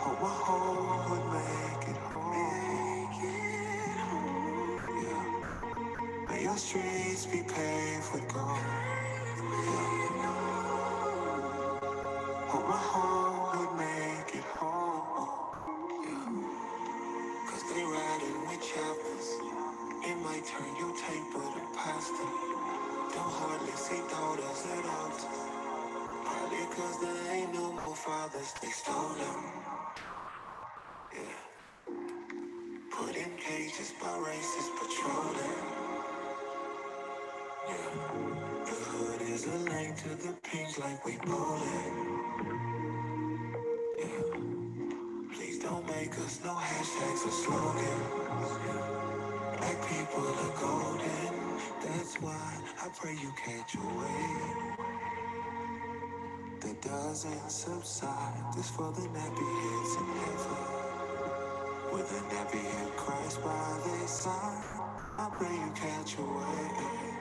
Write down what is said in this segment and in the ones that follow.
Hope my home would make it home. Yeah. May your streets be paved with gold. Yeah. Hope my home would make it home. Yeah. Cause they riding with choppers. It might turn your taper to pasta. Don't hardly see daughters at all. Probably cause there ain't no more fathers. They stole them. Yeah. Put in cages by racists patrolling. Yeah. The hood is a lane to the pins like we bowling. Yeah. Please don't make us no hashtags or slogans. Black people are golden. That's why I pray you catch a wave that doesn't subside. This for the nappy heads in heaven. With a nappy head Christ by their side. I pray you catch a wave.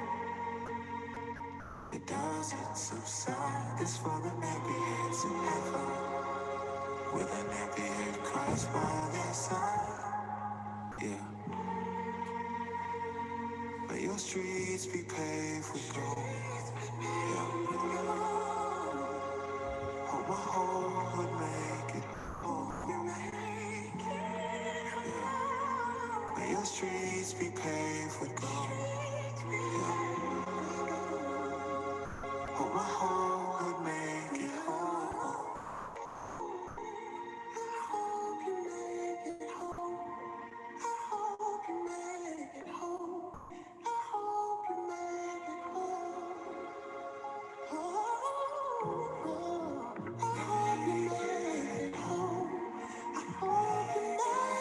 It doesn't subside. This for the nappy heads in heaven. With a nappy head Christ by their side. Yeah. May your streets be paved with gold. Yeah. Hope my home would make it home. Yeah. May your streets be paved with gold. Yeah. Hope my home would make it home. I hope you make it home. I hope you make it home. I hope you make it home. Oh, I hope you make it home. I hope you make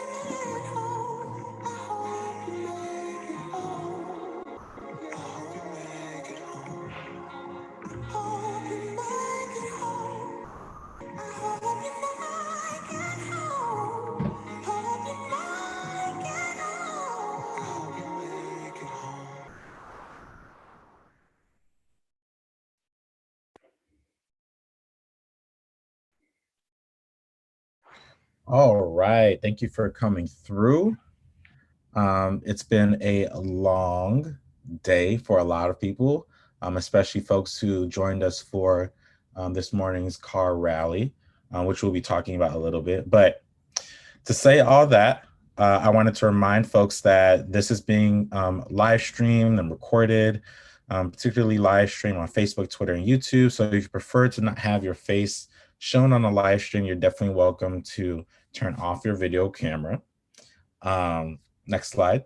it home. I hope you make it home. I hope you make it home. Hope you make it home. I hope you make it home. Hope you make it home. I hope you make it home. All right, thank you for coming through. It's been a long day for a lot of people, especially folks who joined us for this morning's car rally, which we'll be talking about a little bit. But to say all that, I wanted to remind folks that this is being live streamed and recorded, particularly live streamed on Facebook, Twitter, and YouTube. So if you prefer to not have your face shown on the live stream, you're definitely welcome to turn off your video camera. Next slide.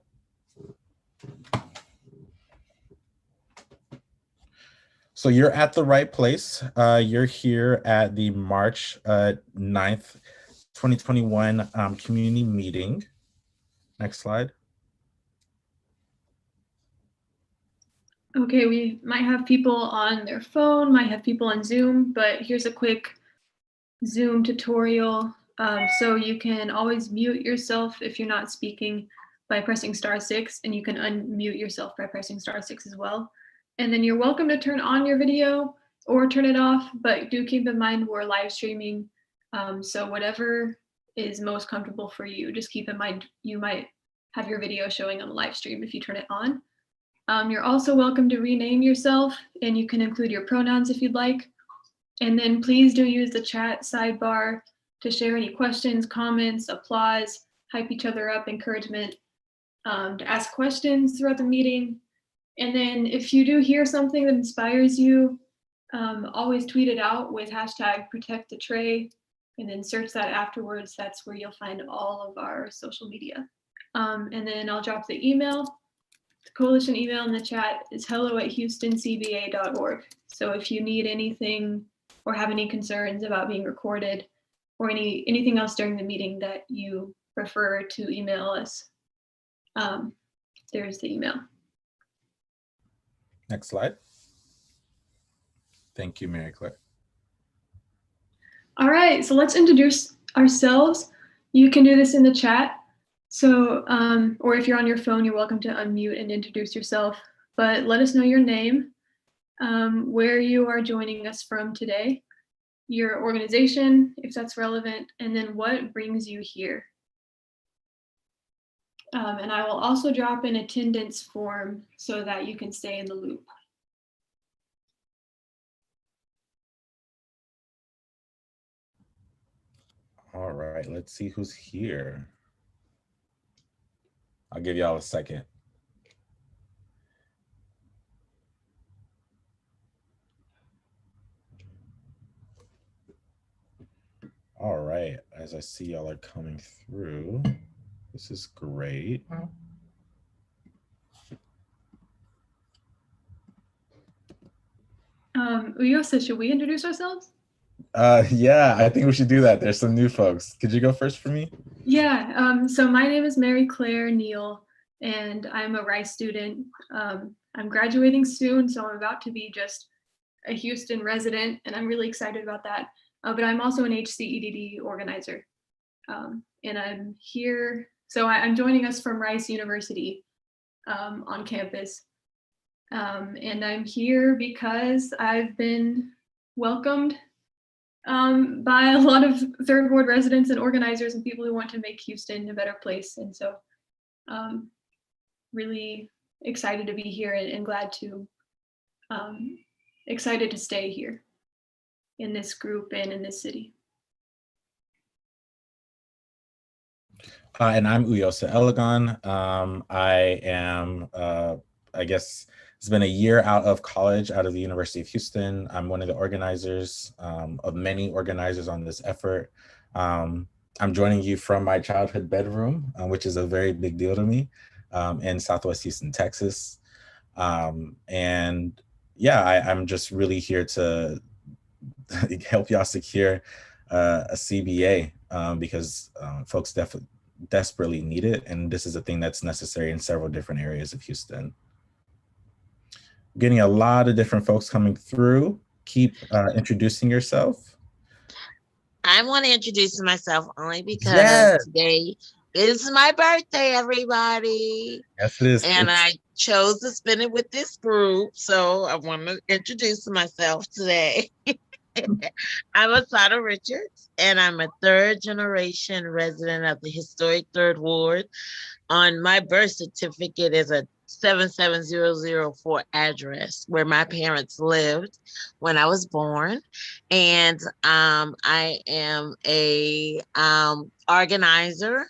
So you're at the right place. You're here at the March 9th, 2021 community meeting. Next slide. Okay, we might have people on their phone, might have people on Zoom, but here's a quick Zoom tutorial. So you can always mute yourself if you're not speaking by pressing *6, and you can unmute yourself by pressing *6 as well. And then you're welcome to turn on your video or turn it off, but do keep in mind we're live streaming. So whatever is most comfortable for you, just keep in mind you might have your video showing on the live stream if you turn it on. You're also welcome to rename yourself, and you can include your pronouns if you'd like. And then please do use the chat sidebar to share any questions, comments, applause, hype each other up, encouragement, to ask questions throughout the meeting. And then if you do hear something that inspires you, always tweet it out with #ProtectTheTray, and then search that afterwards. That's where you'll find all of our social media. And then I'll drop the email. The coalition email in the chat is hello@houstoncba.org. So if you need anything or have any concerns about being recorded or anything else during the meeting that you prefer to email us, there's the email. Next slide. Thank you, Mary Claire. All right, so let's introduce ourselves. You can do this in the chat. So, or if you're on your phone, you're welcome to unmute and introduce yourself, but let us know your name, where you are joining us from today, your organization, if that's relevant, and then what brings you here. And I will also drop an attendance form so that you can stay in the loop. All right, let's see who's here. I'll give y'all a second. All right, as I see y'all are coming through, this is great. Uyosa, should we introduce ourselves? Yeah, I think we should do that. There's some new folks. Could you go first for me? Yeah, so my name is Mary Claire Neal, and I'm a Rice student. I'm graduating soon, so I'm about to be just a Houston resident, and I'm really excited about that. But I'm also an HCEDD organizer. And I'm here, so I'm joining us from Rice University on campus. And I'm here because I've been welcomed by a lot of Third Ward residents and organizers and people who want to make Houston a better place. And so really excited to be here and glad to, excited to stay here in this group and in this city. And I'm Uyosa Elegon. I am, I guess it's been a year out of college, out of the University of Houston. I'm one of the organizers, of many organizers on this effort. I'm joining you from my childhood bedroom, which is a very big deal to me, in Southwest Houston, Texas. And yeah, I'm just really here to help y'all secure a CBA, because folks desperately need it. And this is a thing that's necessary in several different areas of Houston. Getting a lot of different folks coming through. Keep introducing yourself. I want to introduce myself only because today is my birthday, everybody. Yes, it is. And I chose to spend it with this group. So I want to introduce myself today. I'm Asada Richards, and I'm a third-generation resident of the historic Third Ward. On my birth certificate is a 77004 address where my parents lived when I was born. And I am a organizer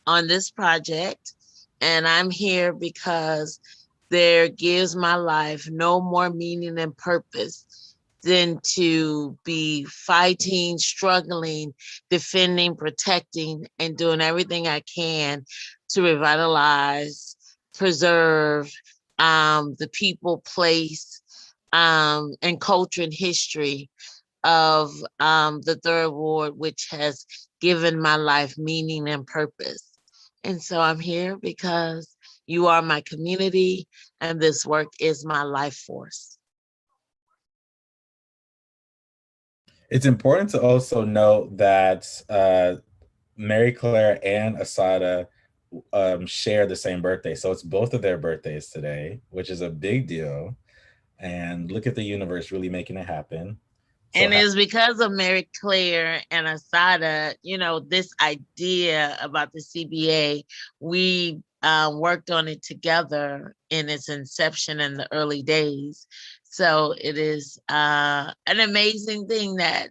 on this project. And I'm here because there gives my life no more meaning and purpose than to be fighting, struggling, defending, protecting, and doing everything I can to revitalize, preserve the people, place, and culture and history of the Third Ward, which has given my life meaning and purpose. And so I'm here because you are my community, and this work is my life force. It's important to also note that Mary Claire and Asada share the same birthday. So it's both of their birthdays today, which is a big deal. And look at the universe really making it happen. So and it's because of Mary Claire and Asada, you know, this idea about the CBA, we worked on it together in its inception in the early days. So it is an amazing thing that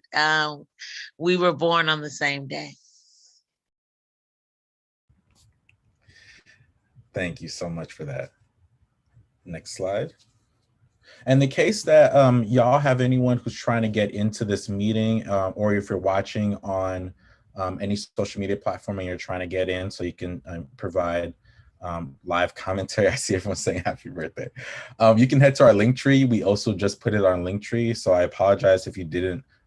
we were born on the same day. Thank you so much for that. Next slide. In the case that y'all have anyone who's trying to get into this meeting, or if you're watching on any social media platform and you're trying to get in so you can provide live commentary. I see everyone saying happy birthday. You can head to our link tree. We also just put it on link tree. So I apologize if you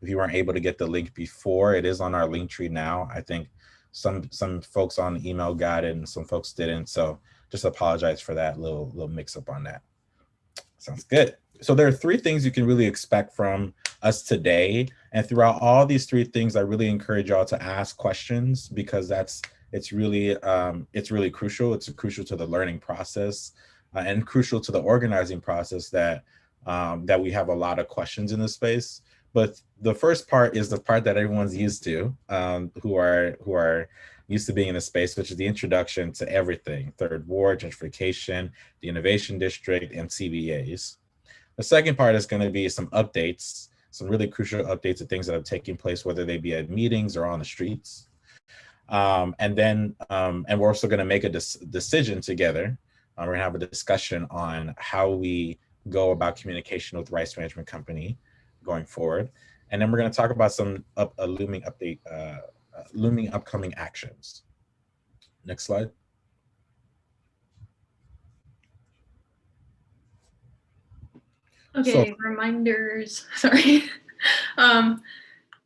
weren't able to get the link before. It is on our link tree now. I think some folks on email got it and some folks didn't. So just apologize for that little mix up on that. Sounds good. So there are three things you can really expect from us today. And throughout all these three things, I really encourage y'all to ask questions, because it's really crucial. It's crucial to the learning process and crucial to the organizing process that we have a lot of questions in this space. But the first part is the part that everyone's used to, who are used to being in the space, which is the introduction to everything: Third Ward, gentrification, the Innovation District, and CBAs. The second part is going to be some updates, some really crucial updates of things that have taken place, whether they be at meetings or on the streets. And we're also going to make a decision together. We're going to have a discussion on how we go about communication with Rice Management Company going forward. And then we're going to talk about some looming upcoming actions. Next slide. Okay, so, reminders, sorry.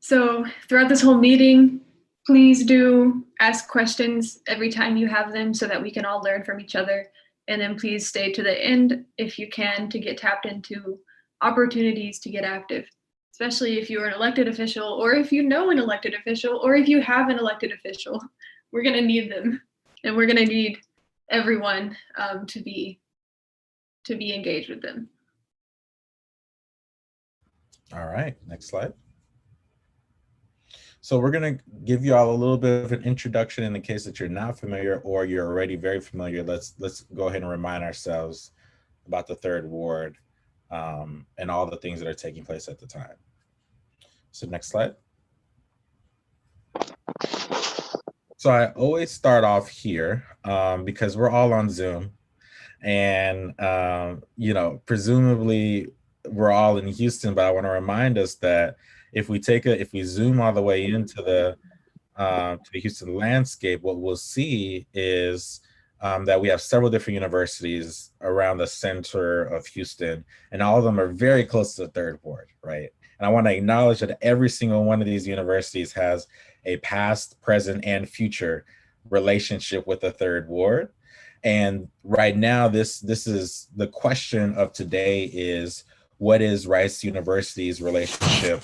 So throughout this whole meeting, please do ask questions every time you have them so that we can all learn from each other. And then please stay to the end if you can to get tapped into opportunities to get active, especially if you're an elected official or if you know an elected official or if you have an elected official. We're going to need them, and we're going to need everyone to be engaged with them. All right, next slide. So we're going to give you all a little bit of an introduction in the case that you're not familiar or you're already very familiar. Let's go ahead and remind ourselves about the Third Ward and all the things that are taking place at the time. So next slide. So I always start off here because we're all on Zoom, and you know, presumably we're all in Houston, but I want to remind us that if we zoom all the way into the Houston landscape, what we'll see is that we have several different universities around the center of Houston, and all of them are very close to the Third Ward, right? And I want to acknowledge that every single one of these universities has a past, present, and future relationship with the Third Ward. And right now, this is the question of today: is what is Rice University's relationship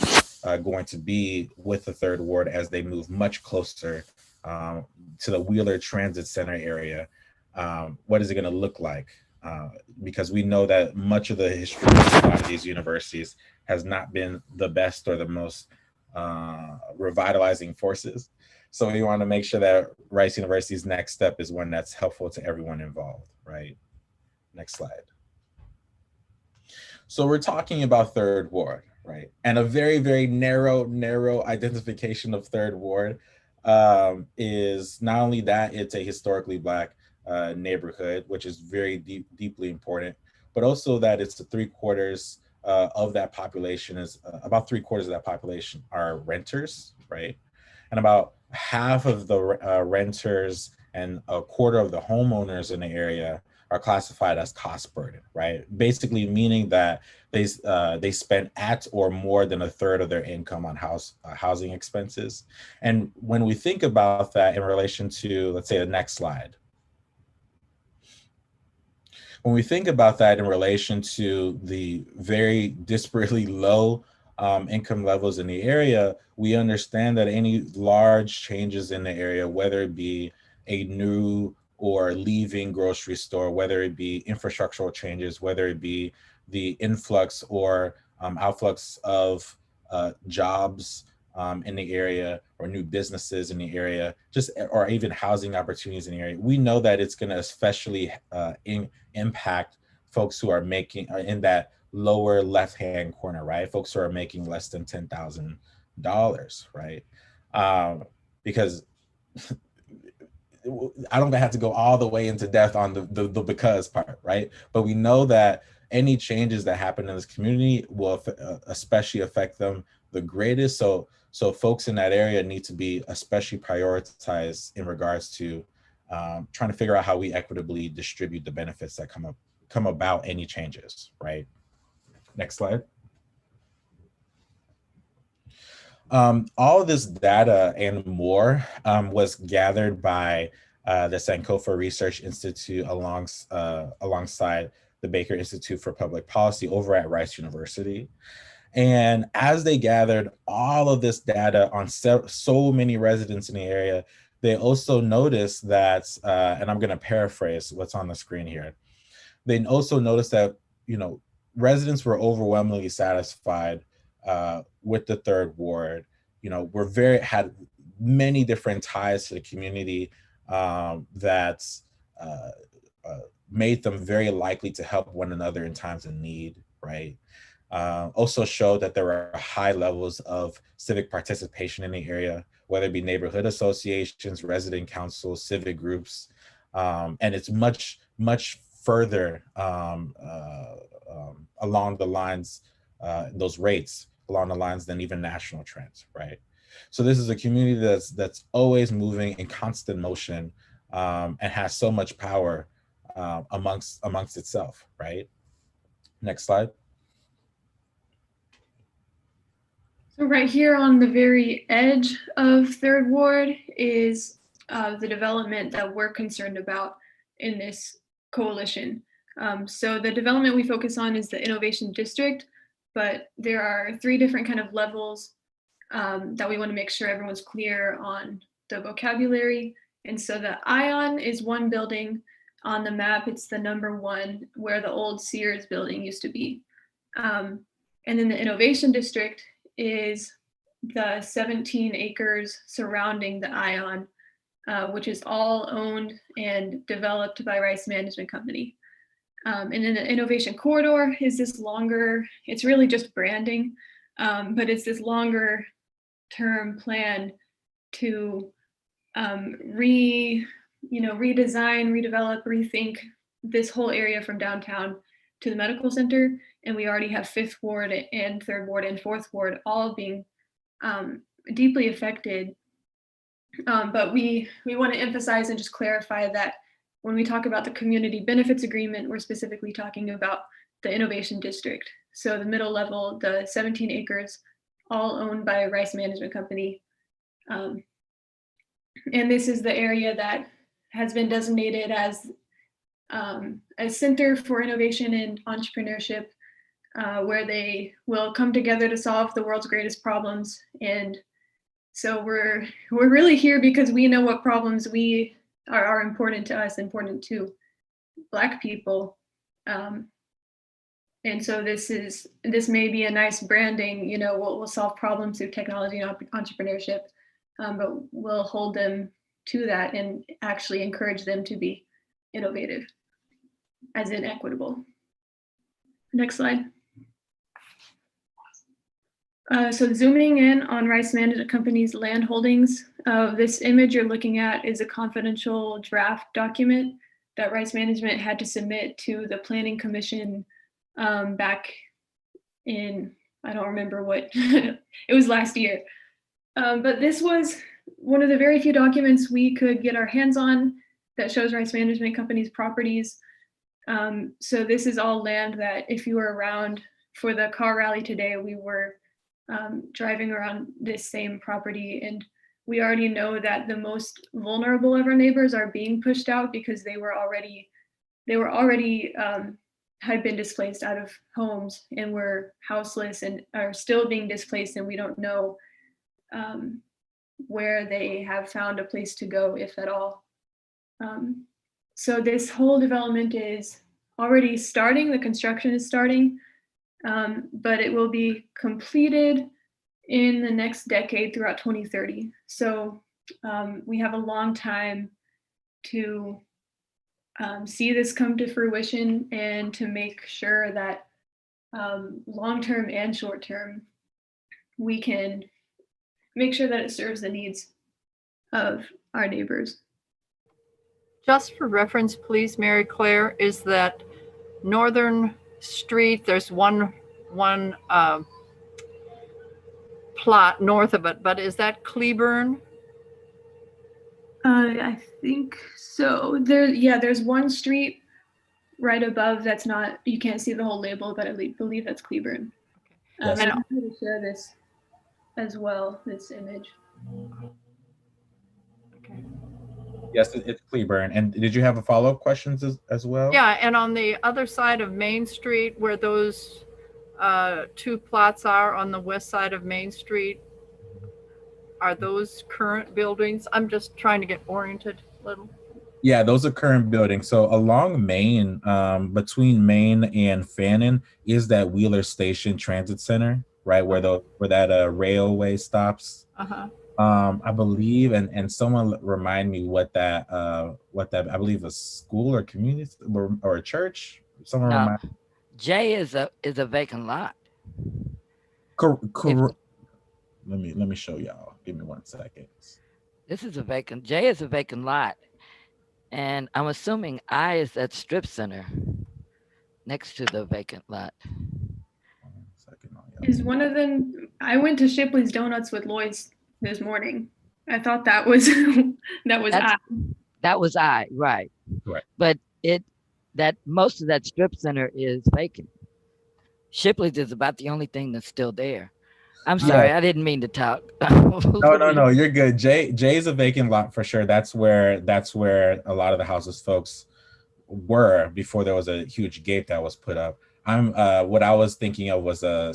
going to be with the Third Ward as they move much closer to the Wheeler Transit Center area? What is it going to look like? Because we know that much of the history of a lot of these universities has not been the best or the most revitalizing forces. So we want to make sure that Rice University's next step is one that's helpful to everyone involved, right? Next slide. So we're talking about Third Ward, right? And a very, very narrow identification of Third Ward is not only that it's a historically Black neighborhood, which is very deeply important, but also that it's the 3/4 of that population is about 3/4 of that population are renters, right? And about half of the renters and a quarter of the homeowners in the area are classified as cost burden, right? Basically meaning that they spend at or more than a third of their income on housing expenses. And when we think about that in relation to, let's say, the next slide, when we think about that in relation to the very disparately low income levels in the area, we understand that any large changes in the area, whether it be a new or leaving grocery store, whether it be infrastructural changes, whether it be the influx or outflux of jobs in the area or new businesses in the area, or even housing opportunities in the area, we know that it's going to especially impact folks who are making in that lower left-hand corner, right? Folks who are making less than $10,000, right? Because I don't have to go all the way into depth on the because part, right? But we know that any changes that happen in this community will especially affect them the greatest. So folks in that area need to be especially prioritized in regards to trying to figure out how we equitably distribute the benefits that come about any changes, right? Next slide. All of this data and more was gathered by the Sankofa Research Institute alongside the Baker Institute for Public Policy over at Rice University. And as they gathered all of this data on so many residents in the area, they also noticed that, and I'm going to paraphrase what's on the screen here. They also noticed that, you know, residents were overwhelmingly satisfied with the third ward. You know, had many different ties to the community that uh, made them very likely to help one another in times of need, right? Also showed that there were high levels of civic participation in the area, whether it be neighborhood associations, resident councils, civic groups, and it's much further along the lines, those rates along the lines than even national trends, right? So this is a community that's always moving in constant motion, and has so much power amongst itself, right? Next slide. So right here on the very edge of Third Ward is the development that we're concerned about in this coalition. So the development we focus on is the Innovation District, but there are 3 different kind of levels that we want to make sure everyone's clear on the vocabulary. And so the Ion is one building on the map. It's the number 1 where the old Sears building used to be. And then the Innovation District is the 17 acres surrounding the Ion, which is all owned and developed by Rice Management Company. And then the Innovation Corridor is this longer, it's really just branding, but it's this longer term plan to redesign, redevelop, rethink this whole area from downtown to the medical center. And we already have 5th Ward and 3rd Ward and 4th Ward all being deeply affected. But we want to emphasize and just clarify that when we talk about the community benefits agreement, we're specifically talking about the Innovation District. So the middle level, the 17 acres, all owned by Rice Management Company. And this is the area that has been designated as a center for innovation and entrepreneurship, where they will come together to solve the world's greatest problems. And so we're really here because we know what problems we are important to us, important to Black people. And so this may be a nice branding, we'll solve problems through technology and entrepreneurship, but we'll hold them to that and actually encourage them to be innovative, as in equitable. Next slide. So zooming in on Rice Management Company's land holdings, this image you're looking at is a confidential draft document that Rice Management had to submit to the Planning Commission back in, I don't remember what, it was last year. But this was one of the very few documents we could get our hands on that shows Rice Management Company's properties. So this is all land that if you were around for the car rally today, we were driving around this same property, and we already know that the most vulnerable of our neighbors are being pushed out because they were already had been displaced out of homes and were houseless and are still being displaced, and we don't know where they have found a place to go, if at all. So this whole development is already starting, the construction is starting, but it will be completed in the next decade throughout 2030. So we have a long time to see this come to fruition and to make sure that long-term and short-term, we can make sure that it serves the needs of our neighbors. Just for reference, please, Mary Claire, is that Northern Street, there's one plot north of it, but is that Cleburne? I think so. There's one street right above that's not, you can't see the whole label, but I believe that's Cleburne. Yes. And I'm going to share this as well, this image. Okay. Yes, it's Cleburne. And did you have a follow-up questions as well? Yeah, and on the other side of Main Street, where those 2 plots are on the west side of Main Street, are those current buildings? I'm just trying to get oriented a little. Yeah, those are current buildings. So along Main, between Main and Fannin is that Wheeler Station Transit Center. right? Where that railway stops. Uh-huh. I believe, and someone remind me what that I believe a school or community or a church. Someone No, remind. J is a vacant lot. Cor- If cor- let me show y'all. Give me 1 second. this is a vacant, J is a vacant lot, and I'm assuming I is that strip center next to the vacant lot. 1 second on Is y'all. one of them? I went to Shipley's Donuts with Lois this morning. I thought that was that was That's I. that was I, right? Correct. But that most of that strip center is vacant. Shipley's is about the only thing that's still there. I'm Yeah. sorry, I didn't mean to talk. No. You're good. Jay's a vacant lot for sure. That's where a lot of the houses folks were before there was a huge gate that was put up. I'm what I was thinking of was a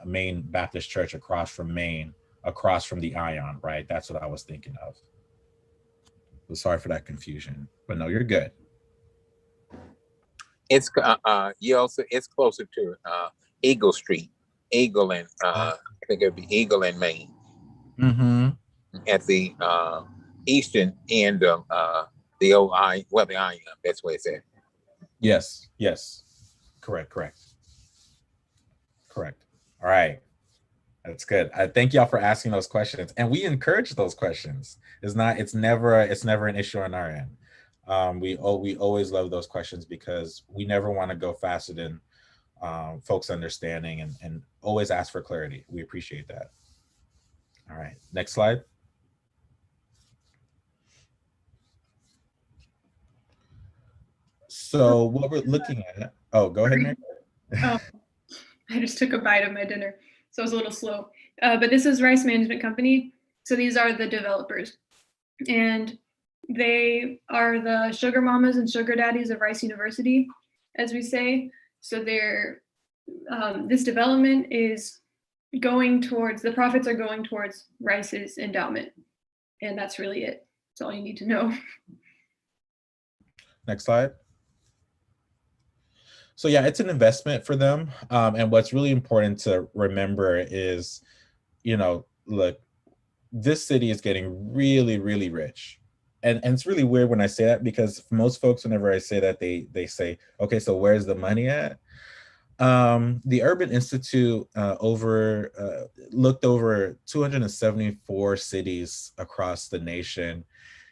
Main Baptist Church across from Maine, across from the Ion, right? That's what I was thinking of. So sorry for that confusion, but no, you're good. It's you also it's closer to Eagle Street, Eagle and I think it'd be Eagle and Main Mm-hmm. at the eastern end of the old the Ion. That's where it's at. Yes. Correct. All right. That's good. I thank y'all for asking those questions, and we encourage those questions. It's never an issue on our end. We always love those questions because we never want to go faster than folks understanding, and always ask for clarity. We appreciate that. All right, next slide. So what we're looking at. Oh, go ahead, Mary. Oh, I just took a bite of my dinner, so I was a little slow. But this is Rice Management Company. So these are the developers, and they are the sugar mamas and sugar daddies of Rice University, as we say. So they're this development is going towards the profits are going towards Rice's endowment, and that's really it. That's all you need to know. Next slide. So yeah, it's an investment for them. And what's really important to remember is, look, this city is getting really, really rich. And it's really weird when I say that, because most folks, whenever I say that, they say, okay, so where's the money at? The Urban Institute looked over 274 cities across the nation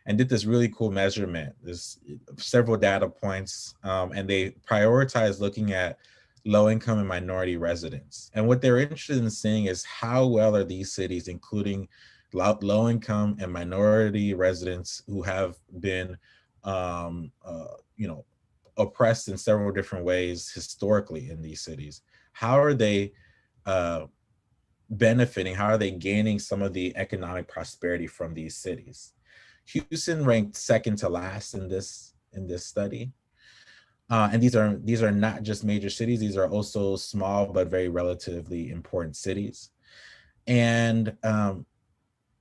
and did this really cool measurement. There's several data points, and they prioritized looking at low income and minority residents. And what they're interested in seeing is how well are these cities including low income and minority residents who have been, oppressed in several different ways historically in these cities. How are they benefiting? How are they gaining some of the economic prosperity from these cities? Houston ranked second to last in this study. And these are not just major cities. These are also small but very relatively important cities. And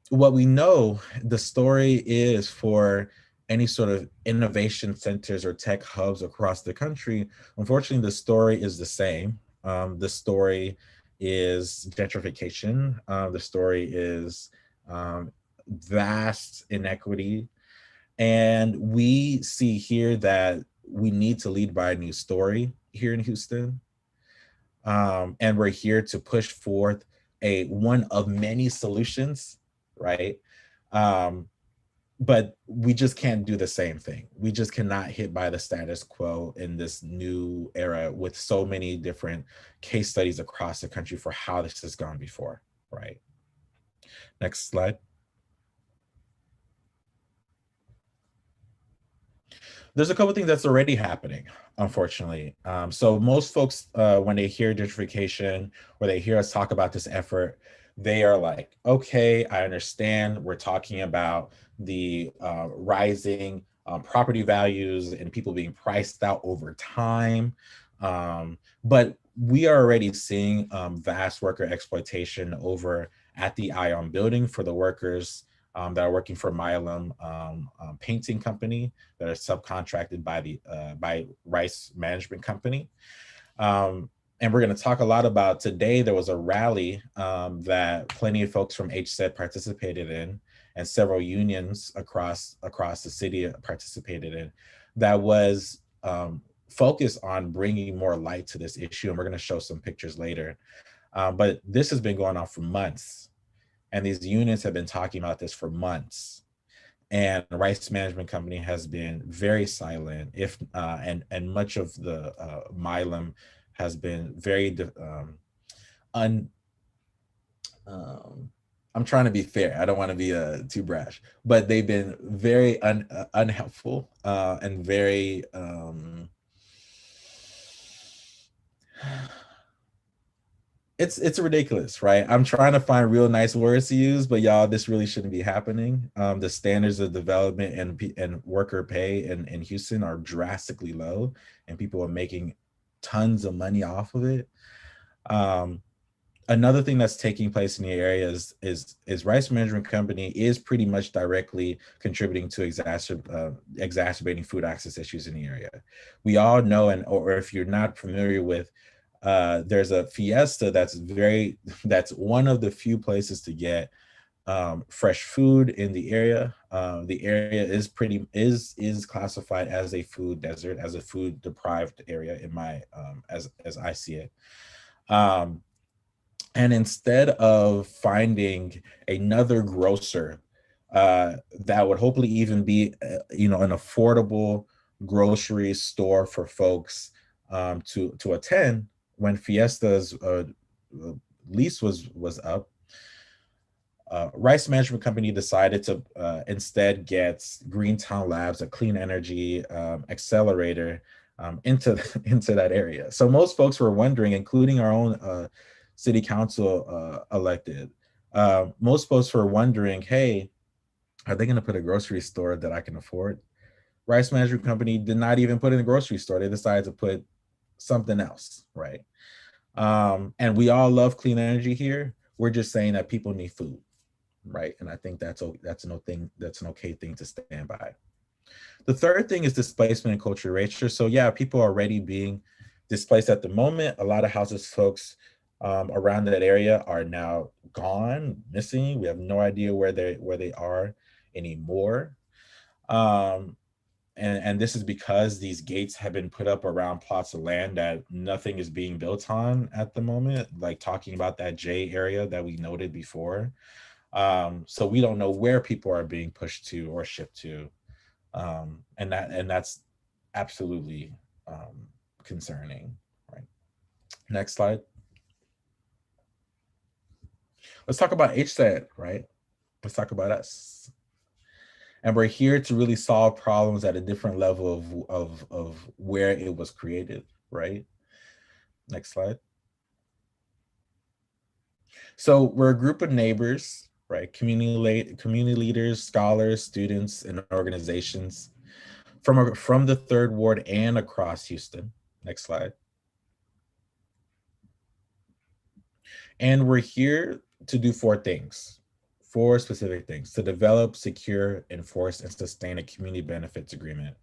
what we know, the story is for any sort of innovation centers or tech hubs across the country, unfortunately, the story is the same. The story is gentrification. The story is vast inequity. And we see here that we need to lead by a new story here in Houston. And we're here to push forth one of many solutions, right? But we just can't do the same thing. We just cannot hit by the status quo in this new era with so many different case studies across the country for how this has gone before, right? Next slide. There's a couple of things that's already happening, unfortunately. So most folks, when they hear gentrification or they hear us talk about this effort, they are like, okay, I understand. We're talking about the rising property values and people being priced out over time. But we are already seeing vast worker exploitation over at the Ion building for the workers that are working for Milam Painting Company that are subcontracted by the by Rice Management Company. And we're going to talk a lot about today. There was a rally that plenty of folks from HCEDD participated in, and several unions across the city participated in, that was focused on bringing more light to this issue. And we're going to show some pictures later. But this has been going on for months, and these unions have been talking about this for months. And Rice Management Company has been very silent, and much of the Milam has been very I'm trying to be fair. I don't want to be too brash, but they've been very unhelpful and very it's ridiculous, right? I'm trying to find real nice words to use, but y'all, this really shouldn't be happening. The standards of development and worker pay in Houston are drastically low, and people are making tons of money off of it. Another thing that's taking place in the area is Rice Management Company is pretty much directly contributing to exacerbating food access issues in the area. We all know, or if you're not familiar with, there's a Fiesta that's one of the few places to get fresh food in the area. The area is classified as a food desert, as a food deprived area in my as I see it. And instead of finding another grocer that would hopefully even be, an affordable grocery store for folks to attend, when Fiesta's lease was up, Rice Management Company decided to instead get Greentown Labs, a clean energy accelerator, into that area. So most folks were wondering, including our own city council elected, most folks were wondering, hey, are they going to put a grocery store that I can afford? Rice Management Company did not even put in a grocery store. They decided to put something else, right? And we all love clean energy here. We're just saying that people need food, right? And I think that's an okay thing to stand by. The third thing is displacement and culture erasure. So yeah, people are already being displaced at the moment. A lot of houses folks around that area are now gone, missing. We have no idea where they are anymore. And this is because these gates have been put up around plots of land that nothing is being built on at the moment, like talking about that J area that we noted before. So we don't know where people are being pushed to or shipped to. And that's absolutely concerning, right? Next slide. Let's talk about HCEDD, right? Let's talk about us. And we're here to really solve problems at a different level of where it was created, right? Next slide. So we're a group of neighbors, right? Community leaders, scholars, students, and organizations from the Third Ward and across Houston. Next slide. And we're here to do four specific things: to develop, secure, enforce, and sustain a community benefits agreement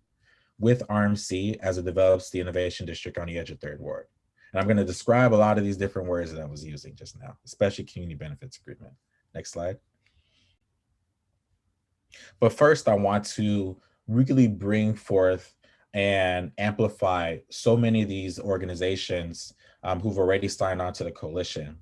with RMC as it develops the innovation district on the edge of Third Ward. And I'm going to describe a lot of these different words that I was using just now, especially community benefits agreement. Next slide. But first, I want to really bring forth and amplify so many of these organizations who've already signed on to the coalition,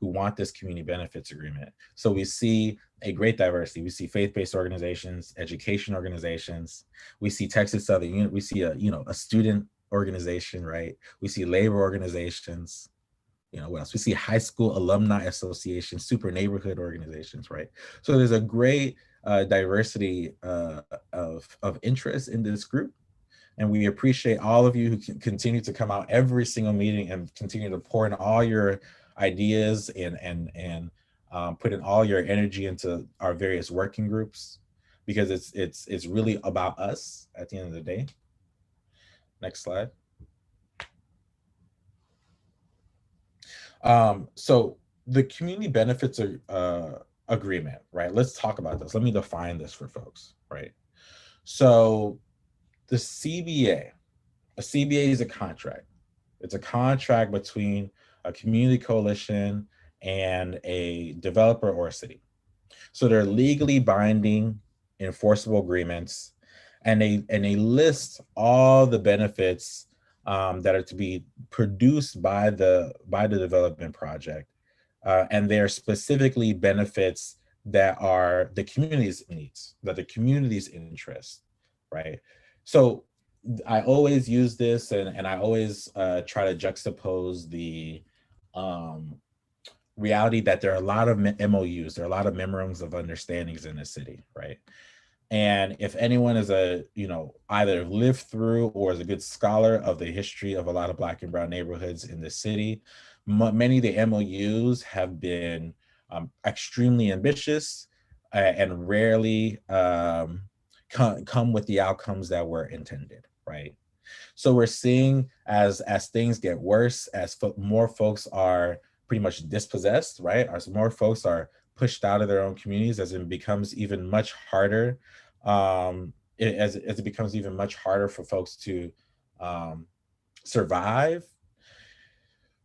who want this community benefits agreement. So we see a great diversity. We see faith-based organizations, education organizations. We see Texas Southern Unit. We see a student organization, right? We see labor organizations. What else? We see high school alumni associations, super neighborhood organizations, right? So there's a great diversity of interest in this group. And we appreciate all of you who can continue to come out every single meeting and continue to pour in all your ideas and put in all your energy into our various working groups, because it's really about us at the end of the day. Next slide. So the community benefits agreement, right? Let's talk about this. Let me define this for folks, right? So the CBA, a CBA is a contract. It's a contract between a community coalition and a developer or a city. So they're legally binding, enforceable agreements, and they list all the benefits that are to be produced by the development project, and they're specifically benefits that are the community's needs, that the community's interest, right? So I always use this, and I always try to juxtapose the um, reality that there are a lot of MOUs, there are a lot of memorandums of understandings in the city, right? And if anyone is either lived through or is a good scholar of the history of a lot of Black and brown neighborhoods in the city, many of the MOUs have been extremely ambitious and rarely come with the outcomes that were intended, right? So we're seeing as things get worse, as more folks are pretty much dispossessed, right? As more folks are pushed out of their own communities, as it becomes even much harder, as it becomes even much harder for folks to survive,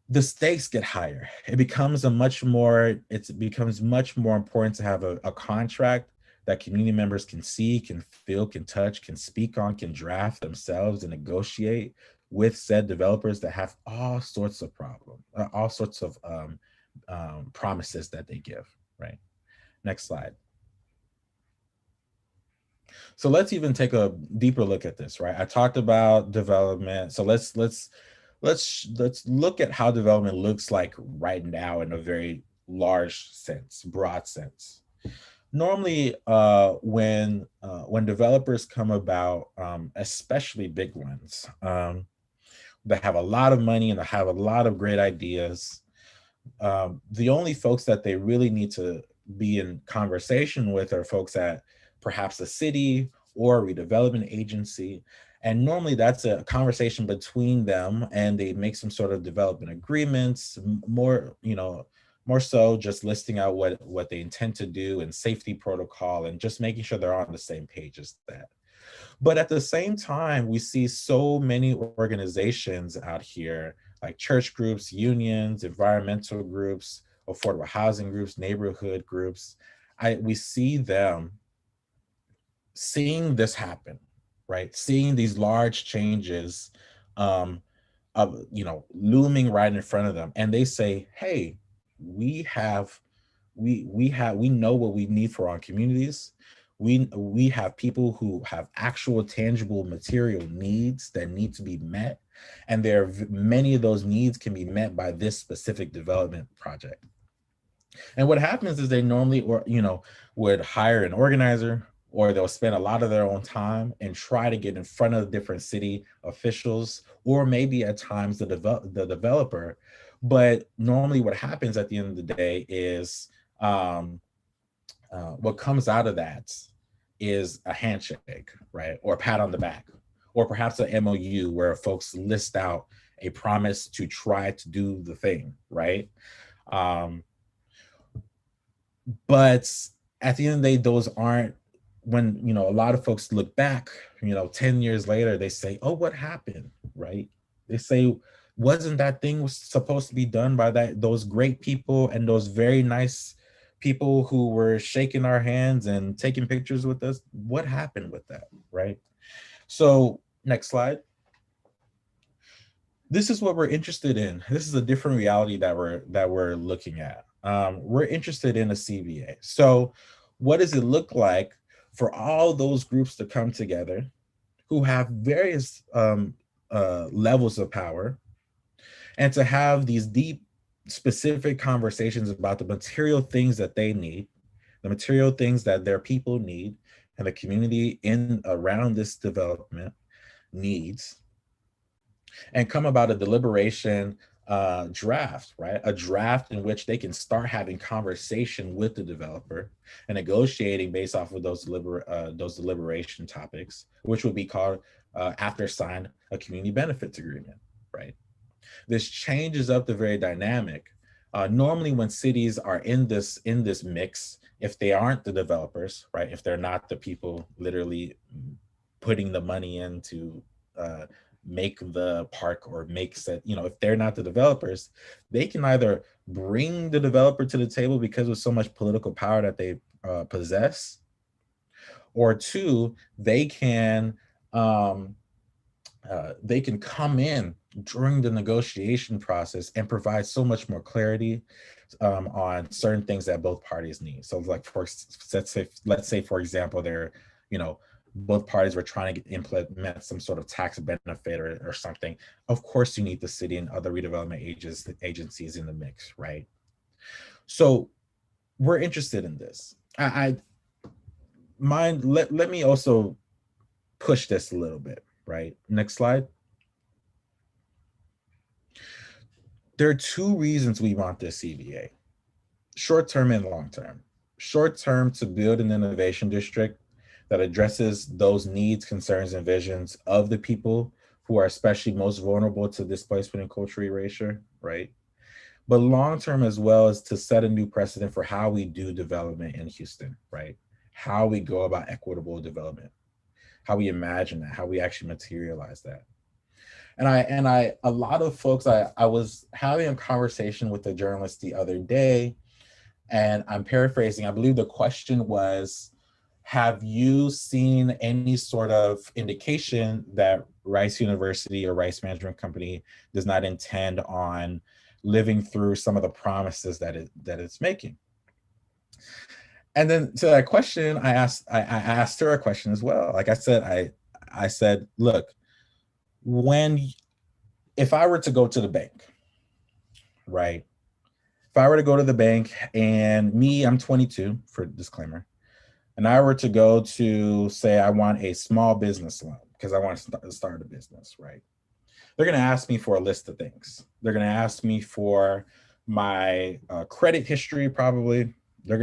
the stakes get higher. It becomes it becomes much more important to have a contract that community members can see, can feel, can touch, can speak on, can draft themselves and negotiate with said developers that have all sorts of problems, all sorts of promises that they give, right? Next slide. So let's even take a deeper look at this, right? I talked about development. So let's look at how development looks like right now in a very large sense, broad sense. Normally, when developers come about, especially big ones that have a lot of money and that have a lot of great ideas, the only folks that they really need to be in conversation with are folks at perhaps a city or a redevelopment agency. And normally that's a conversation between them, and they make some sort of development agreements, more so just listing out what they intend to do and safety protocol, and just making sure they're on the same page as that. But at the same time, we see so many organizations out here, like church groups, unions, environmental groups, affordable housing groups, neighborhood groups. We see them seeing this happen, right? Seeing these large changes um, looming right in front of them. And they say, hey, we know what we need for our communities. We have people who have actual tangible material needs that need to be met, and many of those needs can be met by this specific development project. And what happens is they normally would hire an organizer, or they'll spend a lot of their own time and try to get in front of different city officials, or maybe at times the developer. But normally what happens at the end of the day is what comes out of that is a handshake, right? Or a pat on the back, or perhaps an MOU where folks list out a promise to try to do the thing, right? But at the end of the day, those aren't, when a lot of folks look back 10 years later, they say, oh, what happened, right? They say, wasn't that thing was supposed to be done by those great people and those very nice people who were shaking our hands and taking pictures with us? What happened with that, right? So next slide. This is what we're interested in. This is a different reality that we're looking at. We're interested in a CBA. So what does it look like for all those groups to come together who have various levels of power, and to have these deep, specific conversations about the material things that they need, the material things that their people need, and the community around this development needs, and come about a deliberation draft, right? A draft in which they can start having conversation with the developer and negotiating based off of those deliberation topics, which would be called, after signed, a community benefits agreement, right? This changes up the very dynamic. Normally when cities are in this mix, if they aren't the developers, right? If they're not the people literally putting the money into make the park or make set, if they're not the developers, they can either bring the developer to the table because of so much political power that they possess, or two, they can come in during the negotiation process and provide so much more clarity on certain things that both parties need. So like let's say for example, both parties were trying to implement some sort of tax benefit or something. Of course you need the city and other redevelopment agencies in the mix, right? So we're interested in this. Let me also push this a little bit, right? Next slide. There are two reasons we want this CBA, short-term and long-term. Short-term, to build an innovation district that addresses those needs, concerns, and visions of the people who are especially most vulnerable to displacement and cultural erasure, right? But long-term as well is to set a new precedent for how we do development in Houston, right? How we go about equitable development, how we imagine that, how we actually materialize that. And a lot of folks, I was having a conversation with a journalist the other day, and I'm paraphrasing, I believe the question was, have you seen any sort of indication that Rice University or Rice Management Company does not intend on living through some of the promises that it's making? And then to that question, I asked her a question as well. Like I said, look, if I were to go to the bank, right? If I were to go to the bank and I'm 22 for disclaimer, and I were to go to say, I want a small business loan because I want to start a business, right? They're going to ask me for a list of things. They're going to ask me for my credit history, probably. They're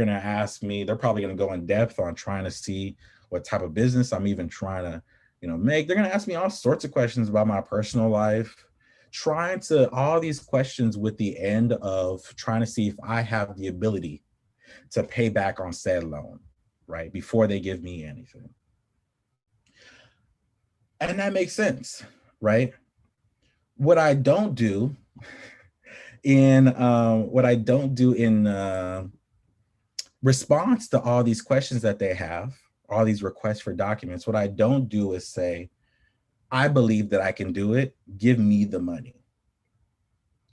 probably going to go in depth on trying to see what type of business I'm even trying to, make. They're going to ask me all sorts of questions about my personal life, all these questions with the end of trying to see if I have the ability to pay back on said loan, right? Before they give me anything. And that makes sense, right? What I don't do in response to all these questions that they have, all these requests for documents, what I don't do is say, I believe that I can do it, give me the money,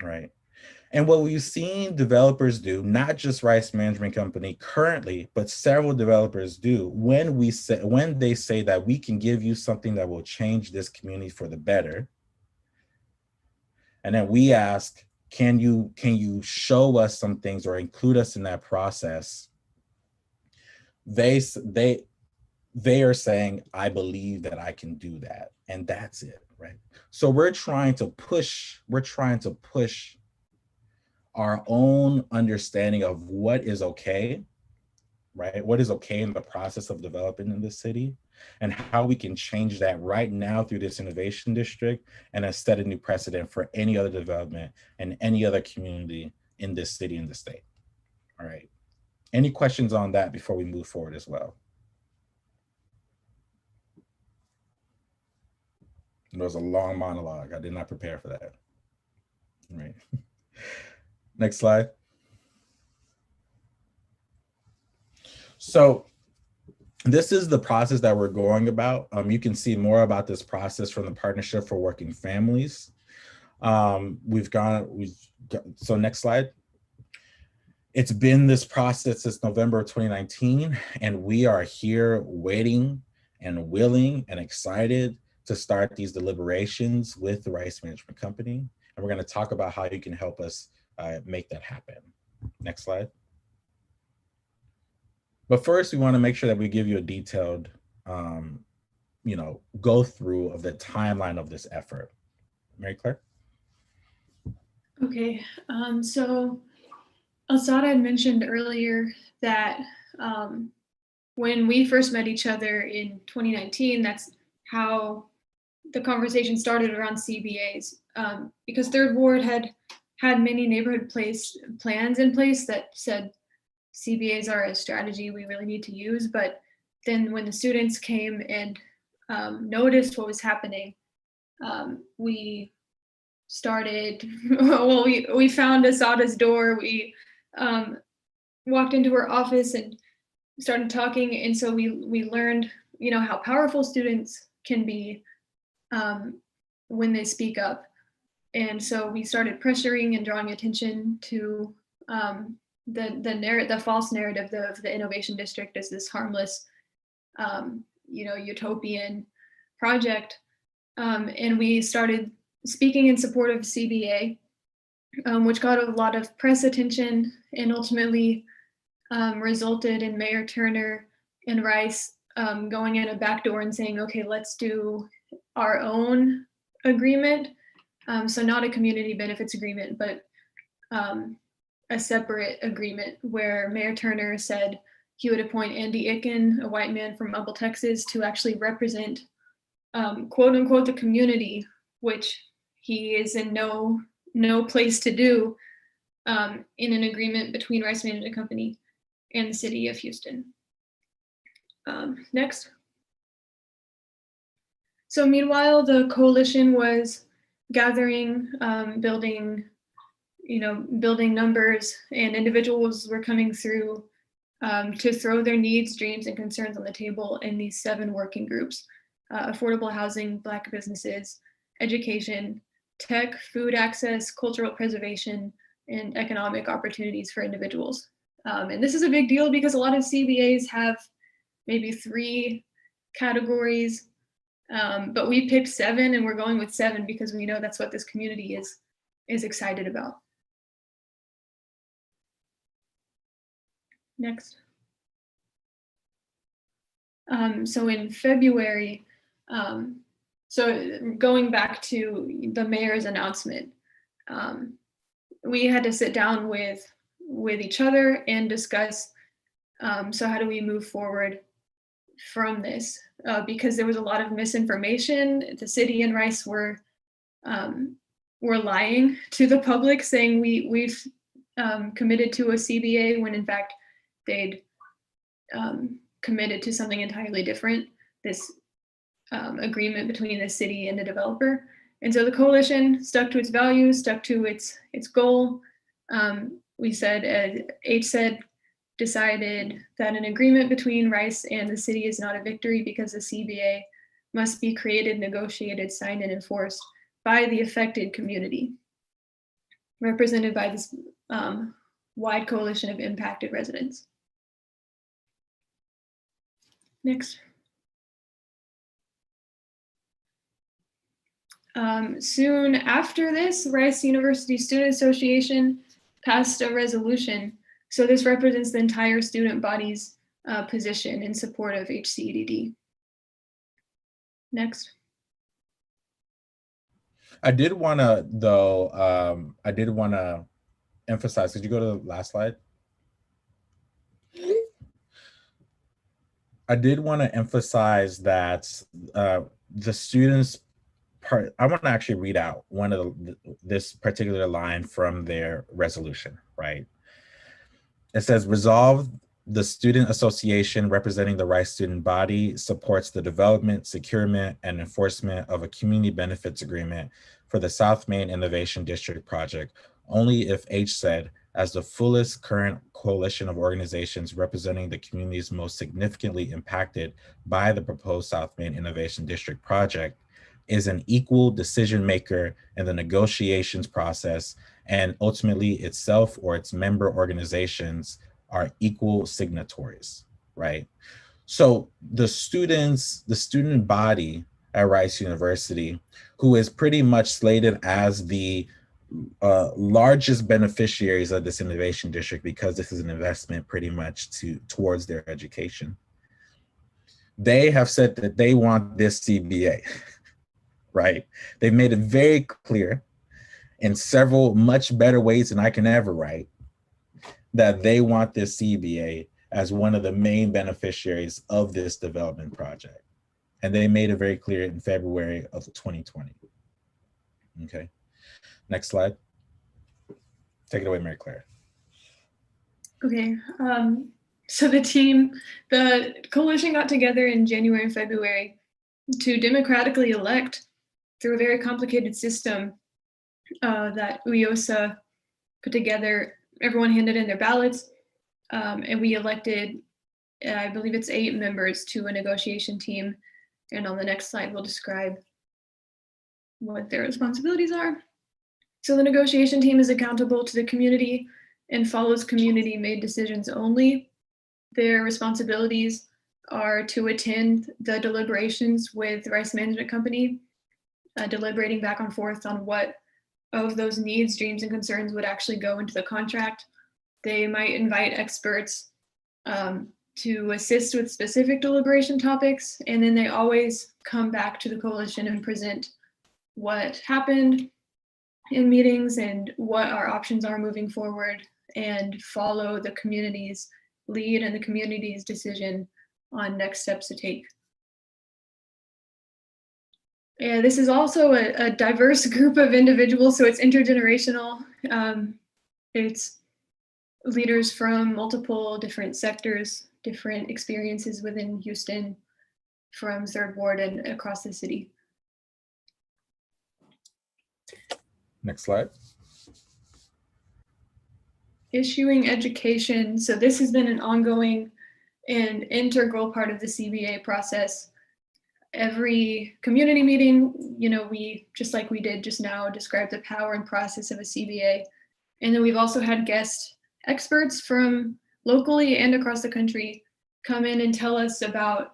right? And what we've seen developers do, not just Rice Management Company currently, but several developers do, when they say that we can give you something that will change this community for the better, and then we ask, can you show us some things or include us in that process? They are saying, I believe that I can do that, and that's it, right? So we're trying to push our own understanding of what is okay, right? What is okay in the process of developing in this city, and how we can change that right now through this innovation district and set a new precedent for any other development and any other community in this city and the state. All right. Any questions on that before we move forward as well? It was a long monologue. I did not prepare for that. All right. Next slide. So this is the process that we're going about. You can see more about this process from the Partnership for Working Families. So next slide. It's been this process since November of 2019, and we are here waiting and willing and excited to start these deliberations with the Rice Management Company. And we're going to talk about how you can help us make that happen. Next slide. But first, we want to make sure that we give you a detailed, go through of the timeline of this effort. Mary Claire? Okay, so Alsada had mentioned earlier that when we first met each other in 2019, that's how the conversation started around CBAs, because Third Ward had many neighborhood plans in place that said CBAs are a strategy we really need to use. But then when the students came and noticed what was happening, We started, well, we found Asada's door. We walked into her office and started talking. And so we learned, how powerful students can be when they speak up. And so we started pressuring and drawing attention to the false narrative of the innovation district as this harmless, utopian project. And we started speaking in support of CBA, which got a lot of press attention and ultimately resulted in Mayor Turner and Rice going in a back door and saying, okay, let's do our own agreement. So not a community benefits agreement, but a separate agreement where Mayor Turner said he would appoint Andy Icken, a white man from Humble, Texas, to actually represent, quote unquote, the community, which he is in no place to do in an agreement between Rice Management Company and the city of Houston. Next. So meanwhile, the coalition was gathering, building numbers, and individuals were coming through to throw their needs, dreams, and concerns on the table in these 7 working groups: affordable housing, Black businesses, education, tech, food access, cultural preservation, and economic opportunities for individuals. And this is a big deal because a lot of CBAs have maybe 3 categories, but we picked 7, and we're going with 7 because we know that's what this community is excited about. Next. So in February, so going back to the mayor's announcement, we had to sit down with each other and discuss, so how do we move forward from this? Because there was a lot of misinformation. The city and Rice were lying to the public, saying we've committed to a CBA when in fact they'd committed to something entirely different, this agreement between the city and the developer. And so the coalition stuck to its values, stuck to its goal. We said, HCEDD decided that an agreement between Rice and the city is not a victory because the CBA must be created, negotiated, signed, and enforced by the affected community, represented by this wide coalition of impacted residents. Next. Soon after this, Rice University Student Association passed a resolution. So this represents the entire student body's position in support of HCEDD. Next. I did want to, though, emphasize, could you go to the last slide? I did want to emphasize that the students part, I want to actually read out one of this particular line from their resolution, right? It says, resolve, the student association representing the Rice student body supports the development, securement, and enforcement of a community benefits agreement for the South Main Innovation District project only if HCEDD, as the fullest current coalition of organizations representing the communities most significantly impacted by the proposed South Main Innovation District project, is an equal decision maker in the negotiations process, and ultimately itself or its member organizations are equal signatories, right? So the student body at Rice University, who is pretty much slated as the largest beneficiaries of this innovation district, because this is an investment pretty much towards their education, they have said that they want this CBA, right? They've made it very clear in several much better ways than I can ever write that they want this CBA as one of the main beneficiaries of this development project. And they made it very clear in February of 2020. Okay, next slide. Take it away, Mary Claire. Okay, so the coalition got together in January and February to democratically elect through a very complicated system that UIOSA put together. Everyone handed in their ballots, and we elected, I believe it's 8 members to a negotiation team. And on the next slide, we'll describe what their responsibilities are. So the negotiation team is accountable to the community and follows community-made decisions only. Their responsibilities are to attend the deliberations with the Rice Management Company, deliberating back and forth on what of those needs, dreams, and concerns would actually go into the contract. They might invite experts to assist with specific deliberation topics, and then they always come back to the coalition and present what happened in meetings and what our options are moving forward, and follow the community's lead and the community's decision on next steps to take. Yeah, this is also a diverse group of individuals, so it's intergenerational. It's leaders from multiple different sectors, different experiences within Houston, from Third Ward and across the city. Next slide. Issuing education. So this has been an ongoing and integral part of the CBA process. Every community meeting, we, just like we did just now, describe the power and process of a CBA. And then we've also had guest experts from locally and across the country come in and tell us about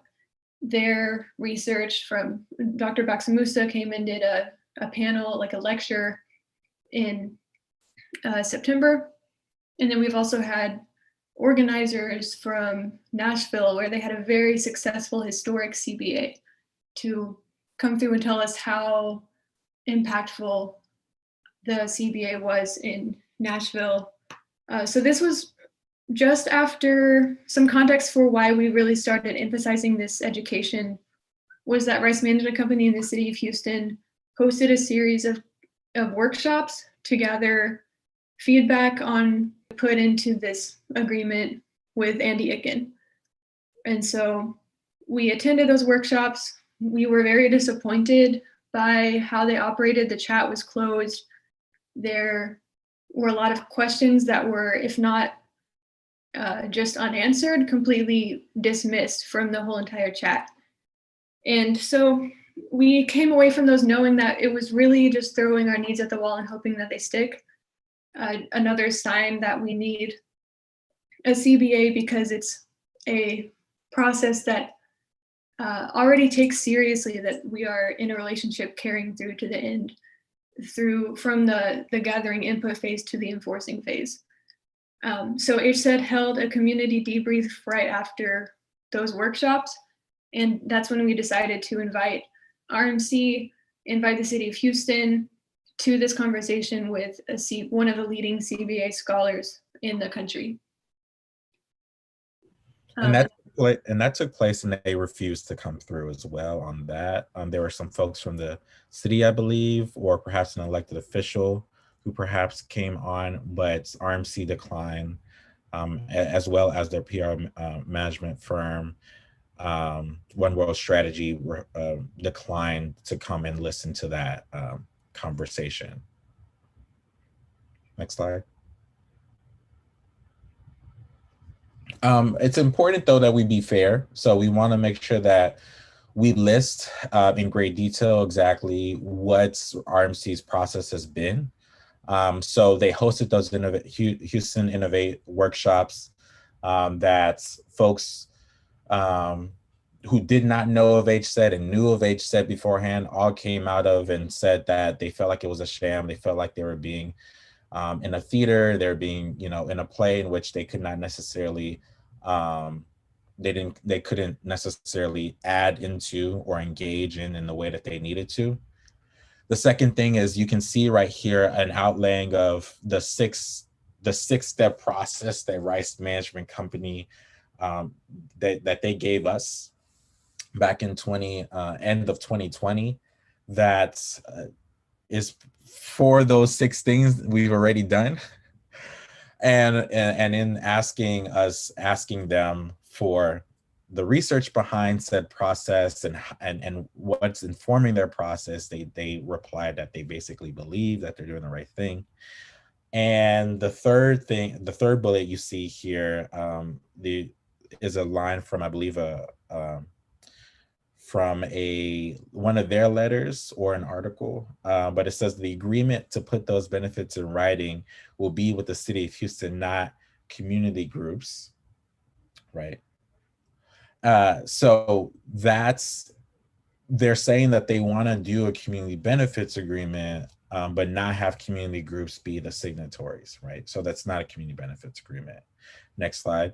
their research. From Dr. Baksamusa came and did a panel, like a lecture in September. And then we've also had organizers from Nashville, where they had a very successful historic CBA, to come through and tell us how impactful the CBA was in Nashville. So this was just after some context for why we really started emphasizing this education, was that Rice Management Company in the city of Houston hosted a series of workshops to gather feedback on put into this agreement with Andy Icken. And so we attended those workshops. We were very disappointed by how they operated. The chat was closed. There were a lot of questions that were, if not just unanswered, completely dismissed from the whole entire chat. And so we came away from those knowing that it was really just throwing our needs at the wall and hoping that they stick. Another sign that we need a CBA, because it's a process that already takes seriously that we are in a relationship carrying through to the end, from the gathering input phase to the enforcing phase. So HCEDD held a community debrief right after those workshops, and that's when we decided to invite RMC, invite the city of Houston to this conversation with one of the leading CBA scholars in the country. And that took place, and they refused to come through as well on that. There were some folks from the city, I believe, or perhaps an elected official who perhaps came on, but RMC declined, as well as their PR management firm, One World Strategy, declined to come and listen to that conversation. Next slide. It's important, though, that we be fair. So we want to make sure that we list in great detail exactly what RMC's process has been. So they hosted those Houston Innovate workshops that folks who did not know of HCEDD and knew of HCEDD beforehand all came out of and said that they felt like it was a sham. They felt like they were being in a theater, they're being, in a play in which they could not necessarily, they couldn't necessarily add into or engage in the way that they needed to. The second thing is, you can see right here an outlaying of the six-step process that Rice Management Company that they gave us back in end of 2020, that is for those 6 things we've already done. And in asking them for the research behind said process and what's informing their process, they replied that they basically believe that they're doing the right thing. And the third bullet you see here, is a line from, I believe, from one of their letters or an article, but it says the agreement to put those benefits in writing will be with the city of Houston, not community groups, right? So they're saying that they want to do a community benefits agreement, but not have community groups be the signatories, right? So that's not a community benefits agreement. Next slide.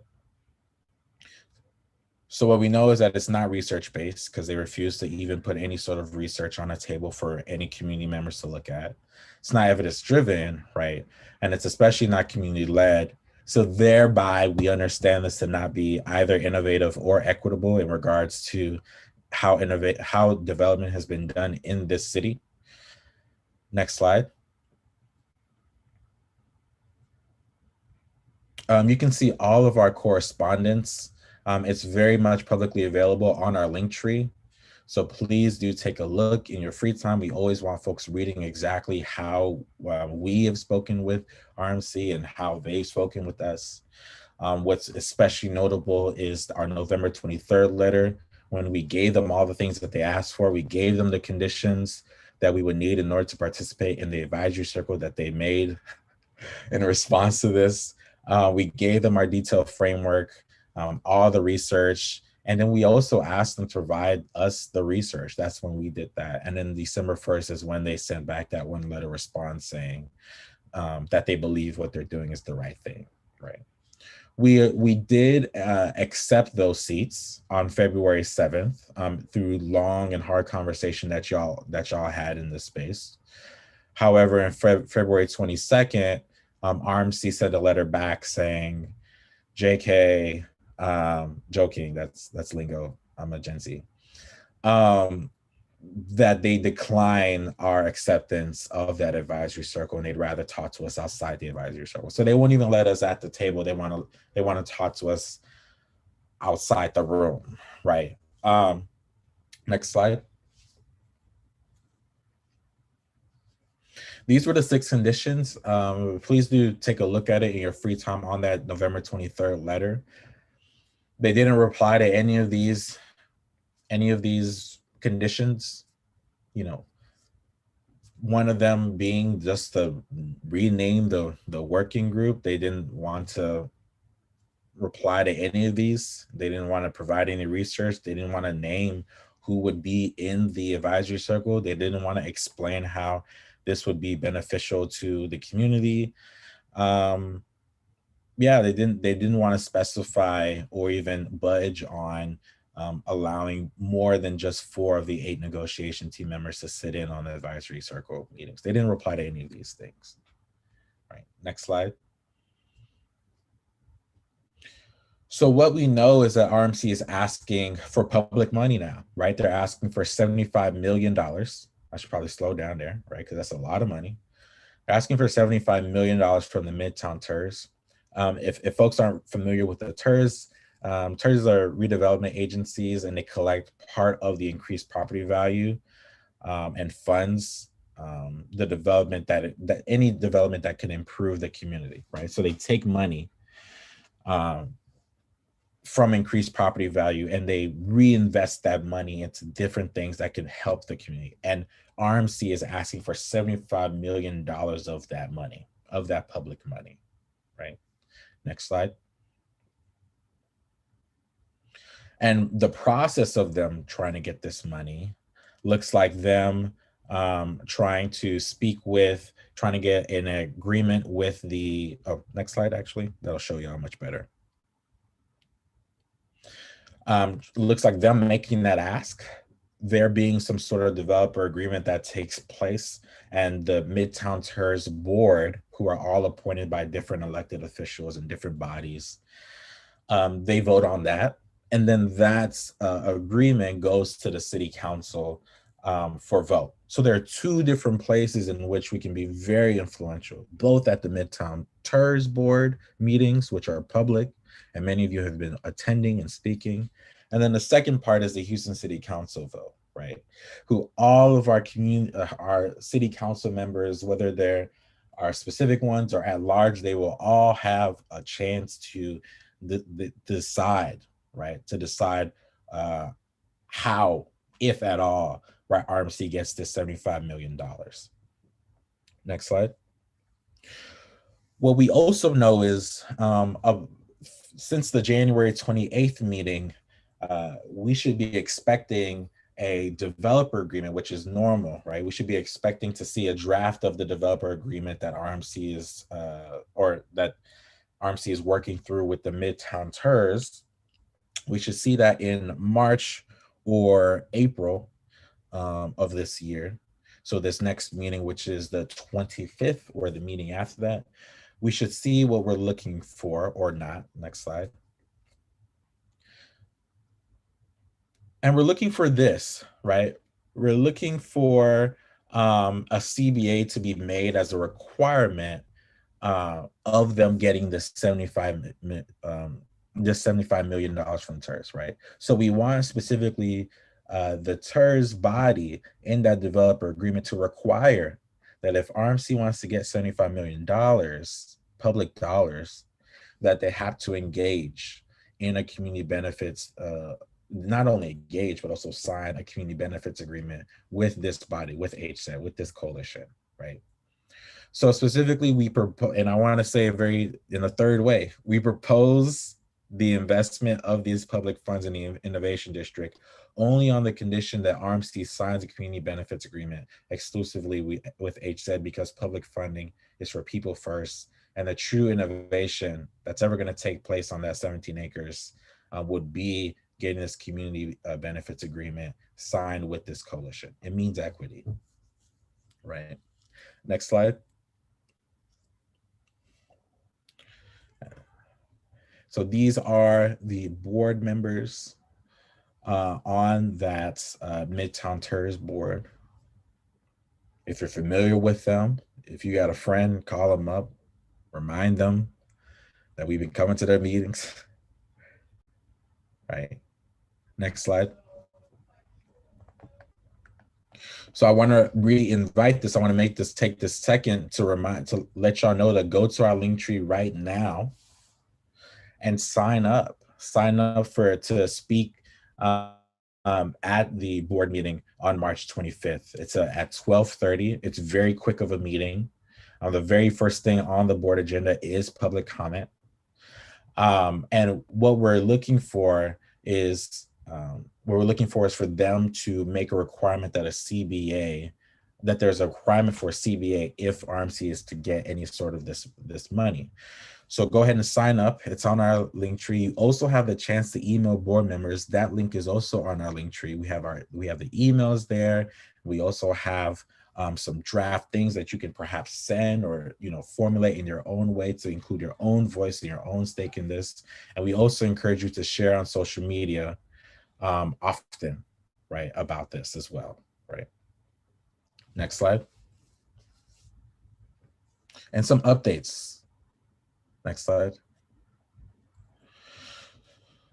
So what we know is that it's not research-based because they refuse to even put any sort of research on a table for any community members to look at. It's not evidence-driven, right? And it's especially not community-led. So thereby, we understand this to not be either innovative or equitable in regards to how development has been done in this city. Next slide. You can see all of our correspondence. It's very much publicly available on our link tree. So please do take a look in your free time. We always want folks reading exactly how we have spoken with RMC and how they've spoken with us. What's especially notable is our November 23rd letter, when we gave them all the things that they asked for. We gave them the conditions that we would need in order to participate in the advisory circle that they made in response to this. We gave them our detailed framework, all the research, and then we also asked them to provide us the research. That's when we did that. And then December 1st is when they sent back that one letter response saying that they believe what they're doing is the right thing, right? We did accept those seats on February 7th through long and hard conversation that y'all had in this space. However, in February 22nd, RMC sent a letter back saying, JK, joking, that's lingo, I'm a Gen Z, that they decline our acceptance of that advisory circle and they'd rather talk to us outside the advisory circle. So they won't even let us at the table. They want to talk to us outside the room, right? Next slide. These were the 6 conditions. Please do take a look at it in your free time on that November 23rd letter. They didn't reply to any of these conditions, you know, one of them being just to rename the working group. They didn't want to reply to any of these. They didn't want to provide any research. They didn't want to name who would be in the advisory circle. They didn't want to explain how this would be beneficial to the community. Yeah, they didn't want to specify or even budge on allowing more than just 4 of the 8 negotiation team members to sit in on the advisory circle meetings. They didn't reply to any of these things. Right, next slide. So what we know is that RMC is asking for public money now, right? They're asking for $75 million. I should probably slow down there, right? Because that's a lot of money. They're asking for $75 million from the Midtown TERS. If folks aren't familiar with the TERS, TERS are redevelopment agencies, and they collect part of the increased property value and funds the development that any development that can improve the community, right? So they take money from increased property value and they reinvest that money into different things that can help the community. And RMC is asking for $75 million of that money, of that public money, right? Next slide. And the process of them trying to get this money looks like them trying to get an agreement with the, next slide, actually, that'll show you how much better. Looks like them making that ask, there being some sort of developer agreement that takes place, and the Midtown TERS board, who are all appointed by different elected officials and different bodies, they vote on that. And then that agreement goes to the city council for vote. So there are 2 different places in which we can be very influential, both at the Midtown TERS board meetings, which are public, and many of you have been attending and speaking, And then the second part is the Houston City Council vote, right? Who all of our our city council members, whether they're our specific ones or at large, they will all have a chance to decide, right? To decide how, if at all, right, RMC gets this $75 million. Next slide. What we also know is since the January 28th meeting, we should be expecting a developer agreement, which is normal, right? We should be expecting to see a draft of the developer agreement that RMC is, or that RMC is working through with the Midtown TERS. We should see that in March or April of this year. So this next meeting, which is the 25th, or the meeting after that, we should see what we're looking for or not. Next slide. And we're looking for this, right? We're looking for a CBA to be made as a requirement of them getting this $75 million from TERS, right? So we want specifically the TERS body in that developer agreement to require that if RMC wants to get $75 million, public dollars, that they have to engage in a community benefits, not only engage, but also sign a community benefits agreement with this body, with HCEDD, with this coalition, right? So specifically, we propose, and I want to say in a third way, we propose the investment of these public funds in the Innovation District only on the condition that RMC signs a community benefits agreement exclusively with HCEDD, because public funding is for people first, and the true innovation that's ever going to take place on that 17 acres would be getting this community benefits agreement signed with this coalition. It means equity, right? Next slide. So these are the board members on that Midtown TERS board. If you're familiar with them, if you got a friend, call them up, remind them that we've been coming to their meetings. Right. Next slide. So I want to re-invite this. I want to take this second to let y'all know to go to our link tree right now and sign up to speak at the board meeting on March 25th. It's at 12:30. It's very quick of a meeting. The very first thing on the board agenda is public comment. And what we're looking for is for them to make a requirement that there's a requirement for a CBA if RMC is to get any sort of this money. So go ahead and sign up. It's on our link tree. You also have the chance to email board members. That link is also on our link tree. We have the emails there. We also have some draft things that you can perhaps send or formulate in your own way to include your own voice and your own stake in this. And we also encourage you to share on social media often, right, about this as well, right? Next slide. And some updates. Next slide.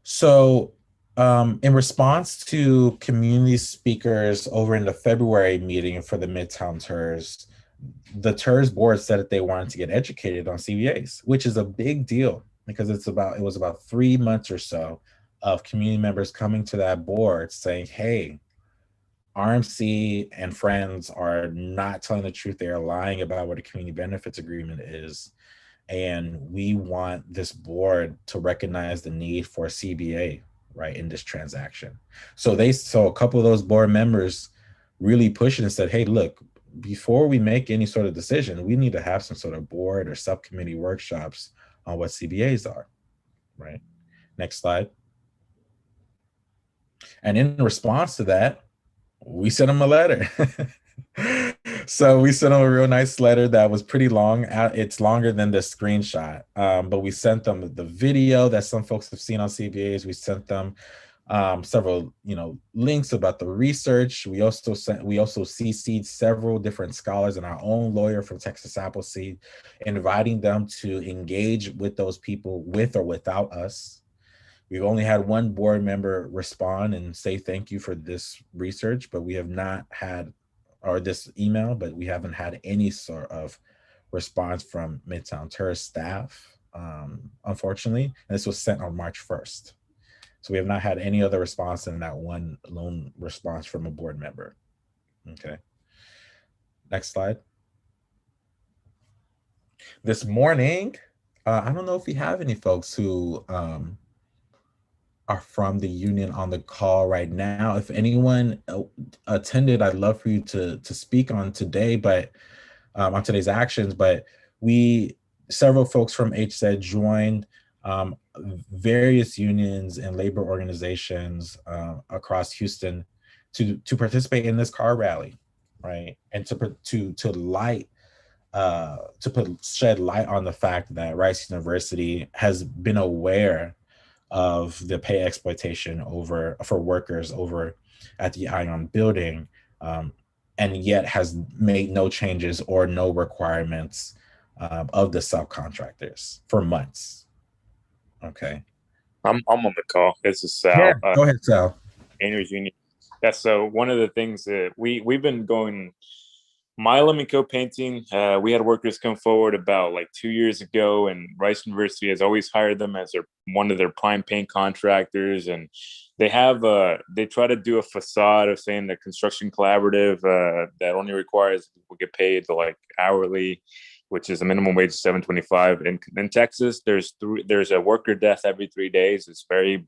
So in response to community speakers over in the February meeting for the Midtown TERS, the TERS board said that they wanted to get educated on CBAs, which is a big deal because it was about 3 months or so of community members coming to that board saying, hey, RMC and friends are not telling the truth. They are lying about what a community benefits agreement is. And we want this board to recognize the need for a CBA, right, in this transaction. So a couple of those board members really pushed and said, hey, look, before we make any sort of decision, we need to have some sort of board or subcommittee workshops on what CBAs are, right? Next slide. And in response to that, we sent them a letter. So we sent them a real nice letter that was pretty long. It's longer than the screenshot, but we sent them the video that some folks have seen on CBAs. We sent them several, links about the research. We also CC'd several different scholars and our own lawyer from Texas Appleseed, inviting them to engage with those people with or without us. We've only had one board member respond and say thank you for this research, but we have not had, or this email, but we haven't had any sort of response from Midtown Terrace staff, unfortunately. And this was sent on March 1st. So we have not had any other response than that one lone response from a board member. Okay. Next slide. This morning, I don't know if we have any folks who are from the union on the call right now. If anyone attended, I'd love for you to speak on today, but on today's actions. But several folks from HCEDD joined various unions and labor organizations across Houston to participate in this car rally, right? And shed light on the fact that Rice University has been aware of the pay exploitation for workers over at the Ion building, and yet has made no changes or no requirements of the subcontractors for months. Okay. I'm on the call. This is Sal. Yeah, go ahead, Sal. Painters Union. Yeah, so one of the things that we've been going, Milam and Co Painting, we had workers come forward about like 2 years ago, and Rice University has always hired them as one of their prime paint contractors. And they try to do a facade of saying the construction collaborative that only requires people get paid like hourly, which is a minimum wage of $7.25. In Texas, there's a worker death every 3 days. It's very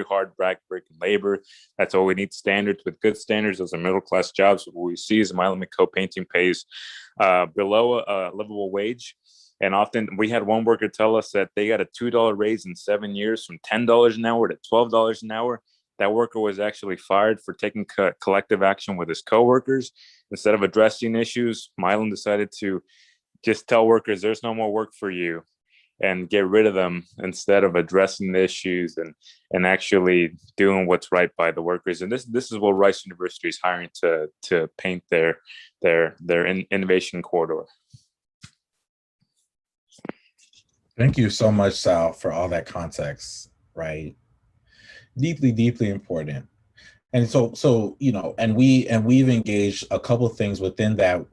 hard back-breaking labor. That's all we need. Standards with good standards. Those are middle-class jobs. What we see is Milam & Co Painting pays below a livable wage. And often we had one worker tell us that they got a $2 raise in 7 years, from $10 an hour to $12 an hour. That worker was actually fired for taking collective action with his coworkers. Instead of addressing issues, Milam decided to just tell workers there's no more work for you and get rid of them, instead of addressing the issues and actually doing what's right by the workers. And this is what Rice University is hiring to paint their innovation corridor. Thank you so much, Sal, for all that context, right? Deeply, deeply important. And so and we've engaged a couple of things within that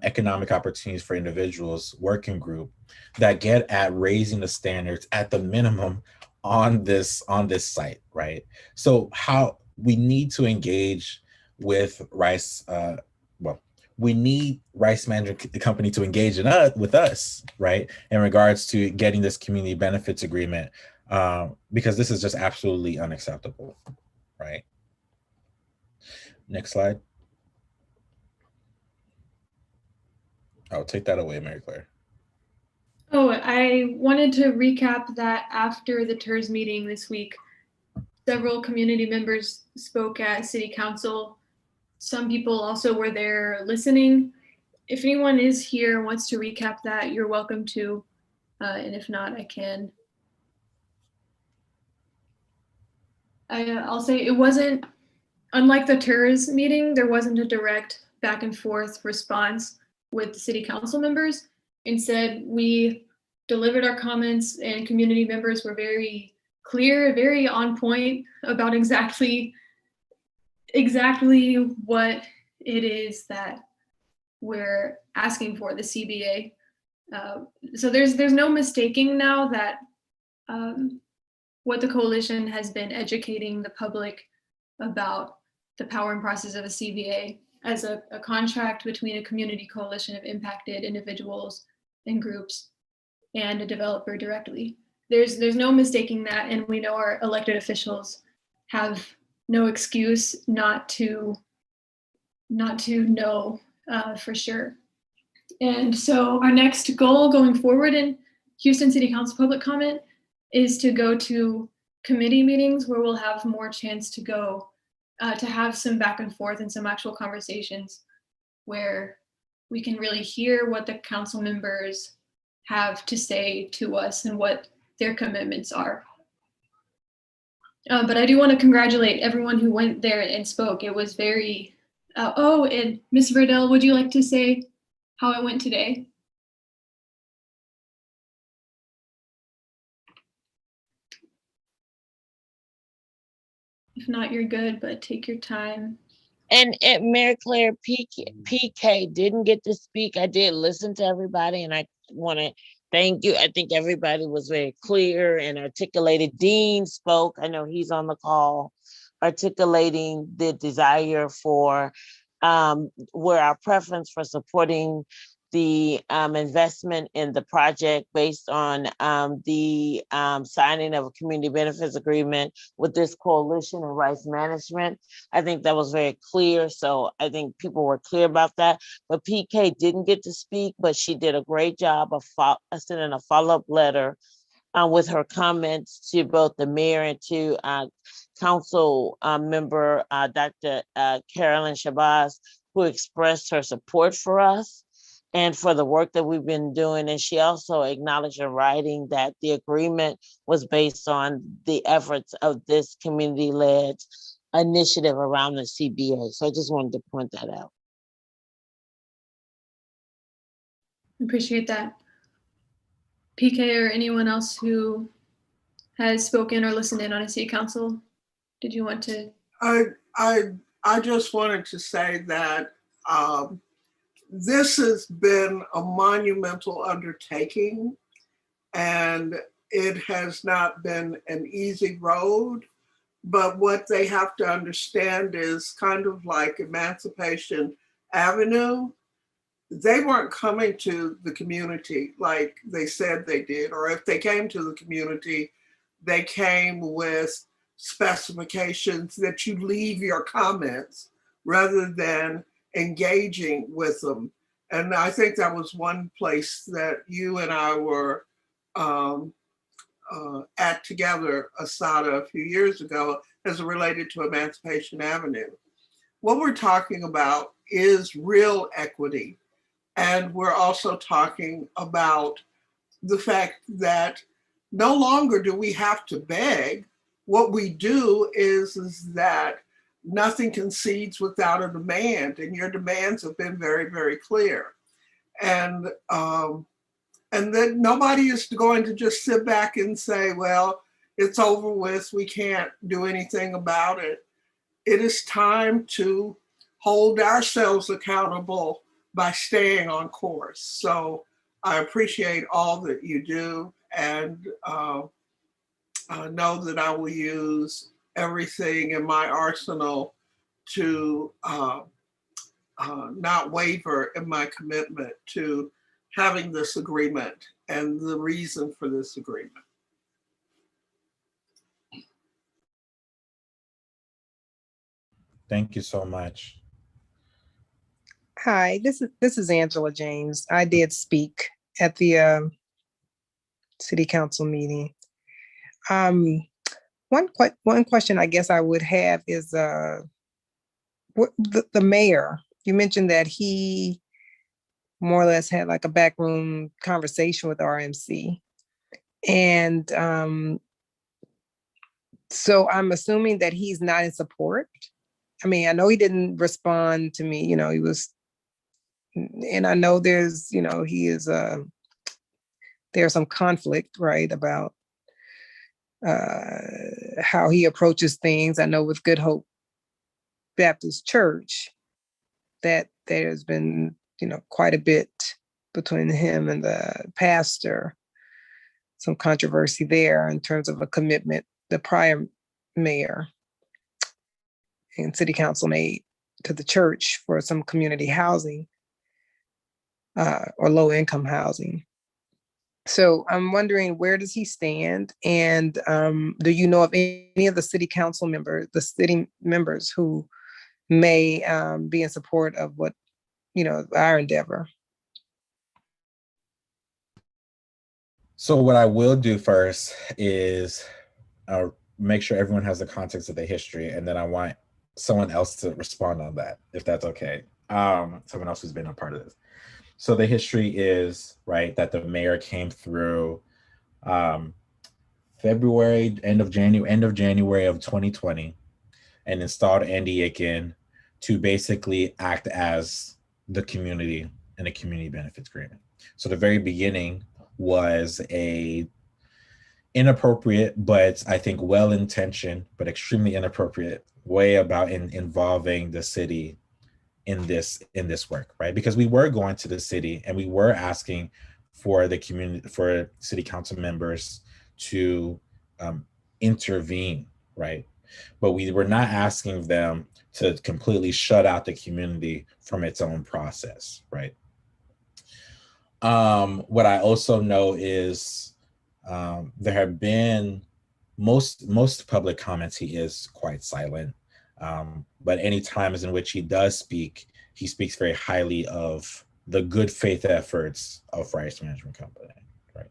economic opportunities for individuals working group that get at raising the standards at the minimum on this site, right? So how we need to engage with Rice. We need Rice Management Company to engage with us, right, in regards to getting this community benefits agreement, because this is just absolutely unacceptable, right? Next slide. Oh, take that away, Mary Claire. Oh, I wanted to recap that after the TERS meeting this week, several community members spoke at City Council. Some people also were there listening. If anyone is here and wants to recap that, you're welcome to. And if not, I can. I'll say it wasn't, unlike the TERS meeting, there wasn't a direct back and forth response with the City Council members. Instead, we delivered our comments and community members were very clear, very on point about exactly what it is that we're asking for, the CBA. So there's no mistaking now that what the coalition has been educating the public about the power and process of a CBA as a contract between a community coalition of impacted individuals and groups and a developer directly. There's no mistaking that, and we know our elected officials have no excuse not to know for sure. And so our next goal going forward in Houston City Council public comment is to go to committee meetings where we'll have more chance to go to have some back and forth and some actual conversations where we can really hear what the council members have to say to us and what their commitments are. But I do want to congratulate everyone who went there and spoke. It was very, and Ms. Verdell, would you like to say how it went today? If not, you're good, but take your time. And Mary Claire, PK didn't get to speak. I did listen to everybody, and I want to thank you. I think everybody was very clear and articulated. Dean spoke. I know he's on the call, articulating the desire for where our preference for supporting the investment in the project based on the signing of a community benefits agreement with this coalition and rights management. I think that was very clear. So I think people were clear about that. But PK didn't get to speak, but she did a great job of sending a follow-up letter with her comments to both the mayor and to council member Dr. Carolyn Shabazz, who expressed her support for us and for the work that we've been doing. And she also acknowledged in writing that the agreement was based on the efforts of this community-led initiative around the CBA. So I just wanted to point that out. Appreciate that. PK or anyone else who has spoken or listened in on a city council, did you want to? I just wanted to say that this has been a monumental undertaking, and it has not been an easy road. But what they have to understand is kind of like Emancipation Avenue. They weren't coming to the community like they said they did, or if they came to the community, they came with specifications that you leave your comments rather than engaging with them. And I think that was one place that you and I were at together, Asada, a few years ago, as it related to Emancipation Avenue. What we're talking about is real equity. And we're also talking about the fact that no longer do we have to beg. What we do is that nothing concedes without a demand, and your demands have been very, very clear. And that nobody is going to just sit back and say, well, it's over with, we can't do anything about it. It is time to hold ourselves accountable by staying on course. So I appreciate all that you do, and know that I will use everything in my arsenal to not waver in my commitment to having this agreement and the reason for this agreement. Thank you so much. Hi, this is Angela James. I did speak at the city council meeting. One question I guess I would have is the mayor. You mentioned that he more or less had like a backroom conversation with RMC, and so I'm assuming that he's not in support. I mean, I know he didn't respond to me. You know, he was. And I know there's, you know, there's some conflict, right, about how he approaches things. I know with Good Hope Baptist Church that there's been, you know, quite a bit between him and the pastor, some controversy there in terms of a commitment the prior mayor and city council made to the church for some community housing. Or low income housing. So I'm wondering, where does he stand? And do you know of any of the city council members, the city members who may be in support of what, you know, our endeavor? So what I will do first is make sure everyone has the context of the history, and then I want someone else to respond on that, if that's okay. Someone else who's been a part of this. So the history is, right, that the mayor came through February, end of January of 2020, and installed Andy Aiken to basically act as the community and a community benefits agreement. So the very beginning was a inappropriate, but I think well-intentioned, but extremely inappropriate way about involving the city in this work, right? Because we were going to the city and we were asking for the community, for city council members to intervene, right? But we were not asking them to completely shut out the community from its own process, right? What I also know is there have been most public comments, he is quite silent. But any times in which he does speak, he speaks very highly of the good faith efforts of Rice Management Company, right?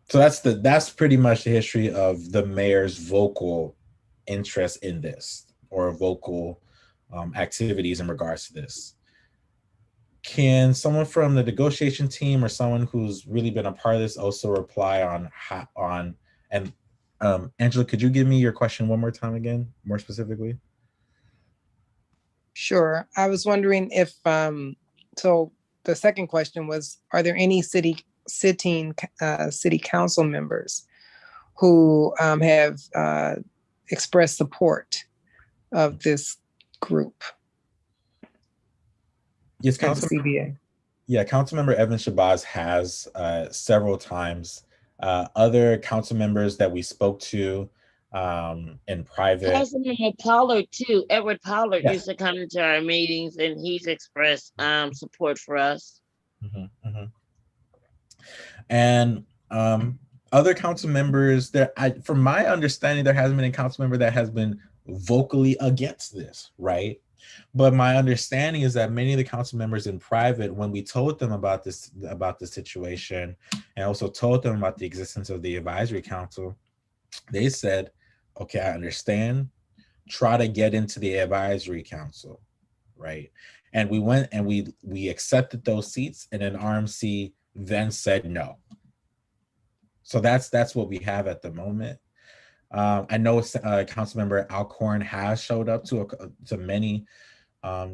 So that's pretty much the history of the mayor's vocal interest in this, or vocal activities in regards to this. Can someone from the negotiation team or someone who's really been a part of this also reply on and Angela, could you give me your question one more time again, more specifically? Sure. I was wondering if, so the second question was, are there any city council members who have expressed support of this group? Yes, CBA. Yeah, Councilmember Evan Shabazz has several times. Other council members that we spoke to in private. Councilmember Pollard too. Edward Pollard Yes. used to come into our meetings, and he's expressed support for us. Mm-hmm, mm-hmm. And other council members, from my understanding, there hasn't been a council member that has been vocally against this, right? But my understanding is that many of the council members in private, when we told them about the situation, and also told them about the existence of the advisory council, they said, okay, I understand, try to get into the advisory council, right? And we went and we accepted those seats, and then RMC then said no. So that's what we have at the moment. I know Councilmember Alcorn has showed up to many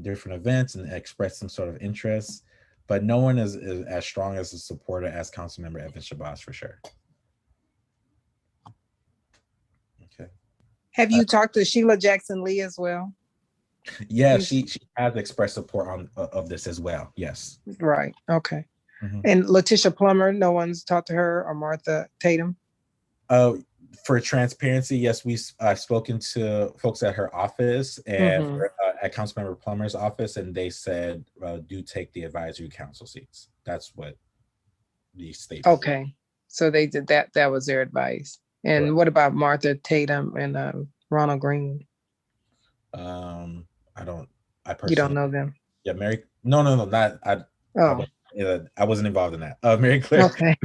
different events and expressed some sort of interest, but no one is as strong as a supporter as Councilmember Evan Shabazz, for sure. Okay. Have you talked to Sheila Jackson Lee as well? Yeah, she has expressed support of this as well. Yes. Right. Okay. Mm-hmm. And Letitia Plummer, no one's talked to her, or Martha Tatum? For transparency, yes, I've spoken to folks at her office and at Councilmember Plummer's office, and they said do take the advisory council seats. That's what the state. Okay, so they did that. That was their advice. And Correct. What about Martha Tatum and Ronald Green? I personally. You don't know them? Yeah, Mary. No, not I. Oh. I wasn't involved in that. Mary Claire. Okay.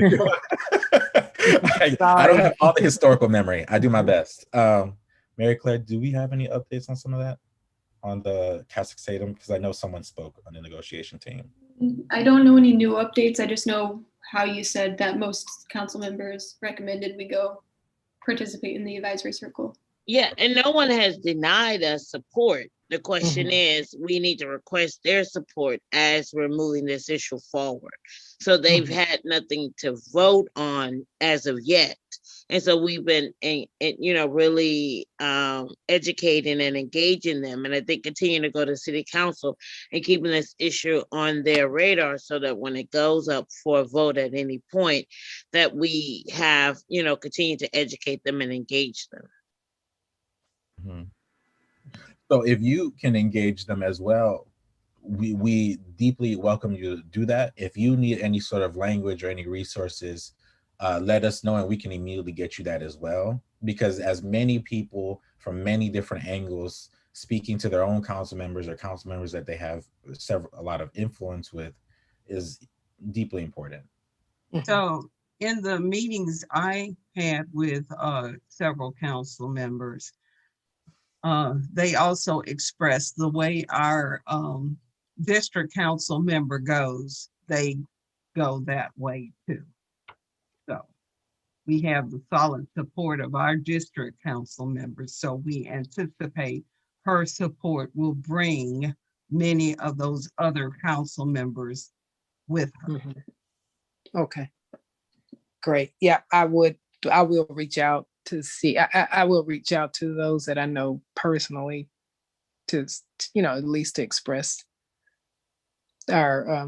I don't have all the historical memory. I do my best. Mary Claire, do we have any updates on some of that? On the HCEDD? Because I know someone spoke on the negotiation team. I don't know any new updates. I just know how you said that most council members recommended we go participate in the advisory circle. Yeah, and no one has denied us support. The question is, we need to request their support as we're moving this issue forward. So they've had nothing to vote on as of yet. And so we've been, really educating and engaging them. And I think continuing to go to city council and keeping this issue on their radar so that when it goes up for a vote at any point, that we have, continue to educate them and engage them. Mm-hmm. So if you can engage them as well, we deeply welcome you to do that. If you need any sort of language or any resources, let us know and we can immediately get you that as well. Because as many people from many different angles speaking to their own council members or council members that they have a lot of influence with is deeply important. So in the meetings I had with several council members, they also expressed the way our district council member goes, they go that way too. So we have the solid support of our district council members. So we anticipate her support will bring many of those other council members with her. Okay, great. Yeah, I will reach out to see. I will reach out to those that I know personally to, at least to express our,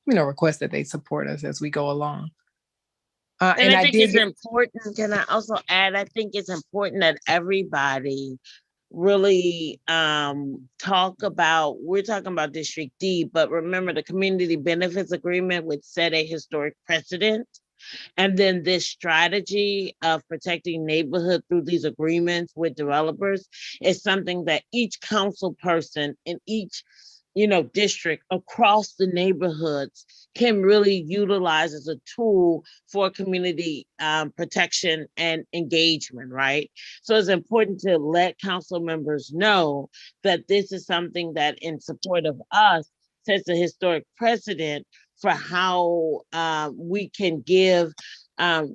request that they support us as we go along. And And I I think did it's get, important. Can I also add? I think it's important that everybody really talk about. We're talking about District D, but remember the community benefits agreement, which set a historic precedent. And then this strategy of protecting neighborhood through these agreements with developers is something that each council person in each, district across the neighborhoods can really utilize as a tool for community protection and engagement, right? So it's important to let council members know that this is something that in support of us sets a historic precedent for how we can give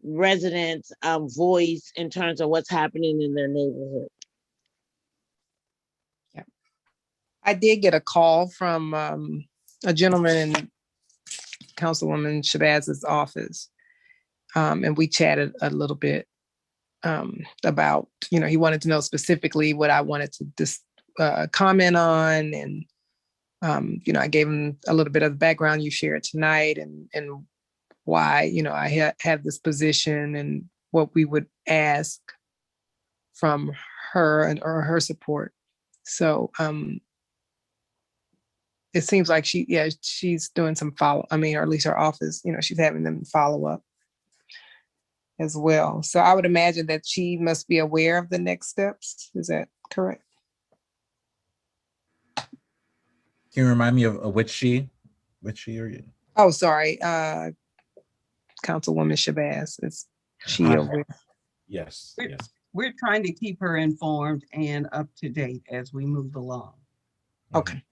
residents voice in terms of what's happening in their neighborhood. I did get a call from a gentleman in Councilwoman Shabazz's office, and we chatted a little bit about, he wanted to know specifically what I wanted to comment on, and I gave him a little bit of the background you shared tonight, and why I have this position and what we would ask from her or her support. So it seems like she's doing some or at least her office, she's having them follow up as well. So I would imagine that she must be aware of the next steps. Is that correct? Can you remind me of which she are you? Oh, sorry. Councilwoman Shabazz. Is she aware? Yes. We're trying to keep her informed and up to date as we move along. Okay.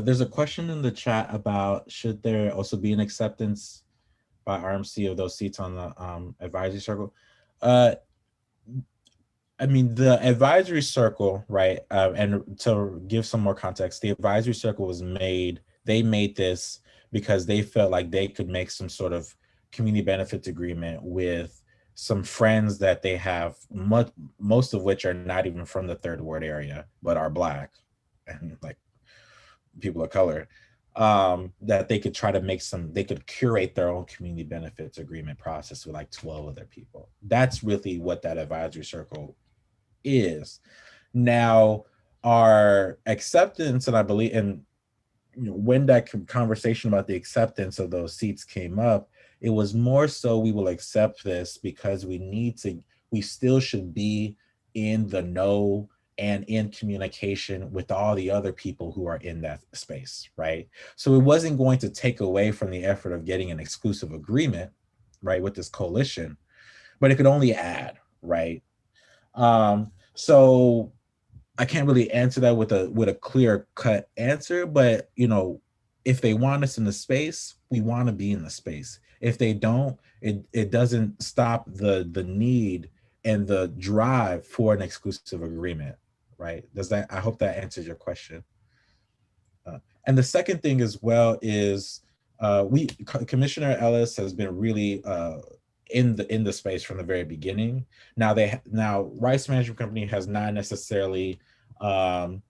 There's a question in the chat about should there also be an acceptance by RMC of those seats on the advisory circle. The advisory circle, right? And to give some more context, the advisory circle was made. They made this because they felt like they could make some sort of community benefits agreement with some friends that they have, most of which are not even from the Third Ward area, but are Black and like people of color, that they could try to they could curate their own community benefits agreement process with like 12 other people. That's really what that advisory circle is. Now, our acceptance, and I believe, and when that conversation about the acceptance of those seats came up, it was more so we will accept this because we still should be in the know and in communication with all the other people who are in that space, right? So it wasn't going to take away from the effort of getting an exclusive agreement, right, with this coalition, but it could only add, right? So I can't really answer that with a clear cut answer, but if they want us in the space, we want to be in the space. If they don't, it doesn't stop the need and the drive for an exclusive agreement, right? I hope that answers your question. And the second thing as well is Commissioner Ellis has been really in the space from the very beginning. Now Rice Management Company has not necessarily asked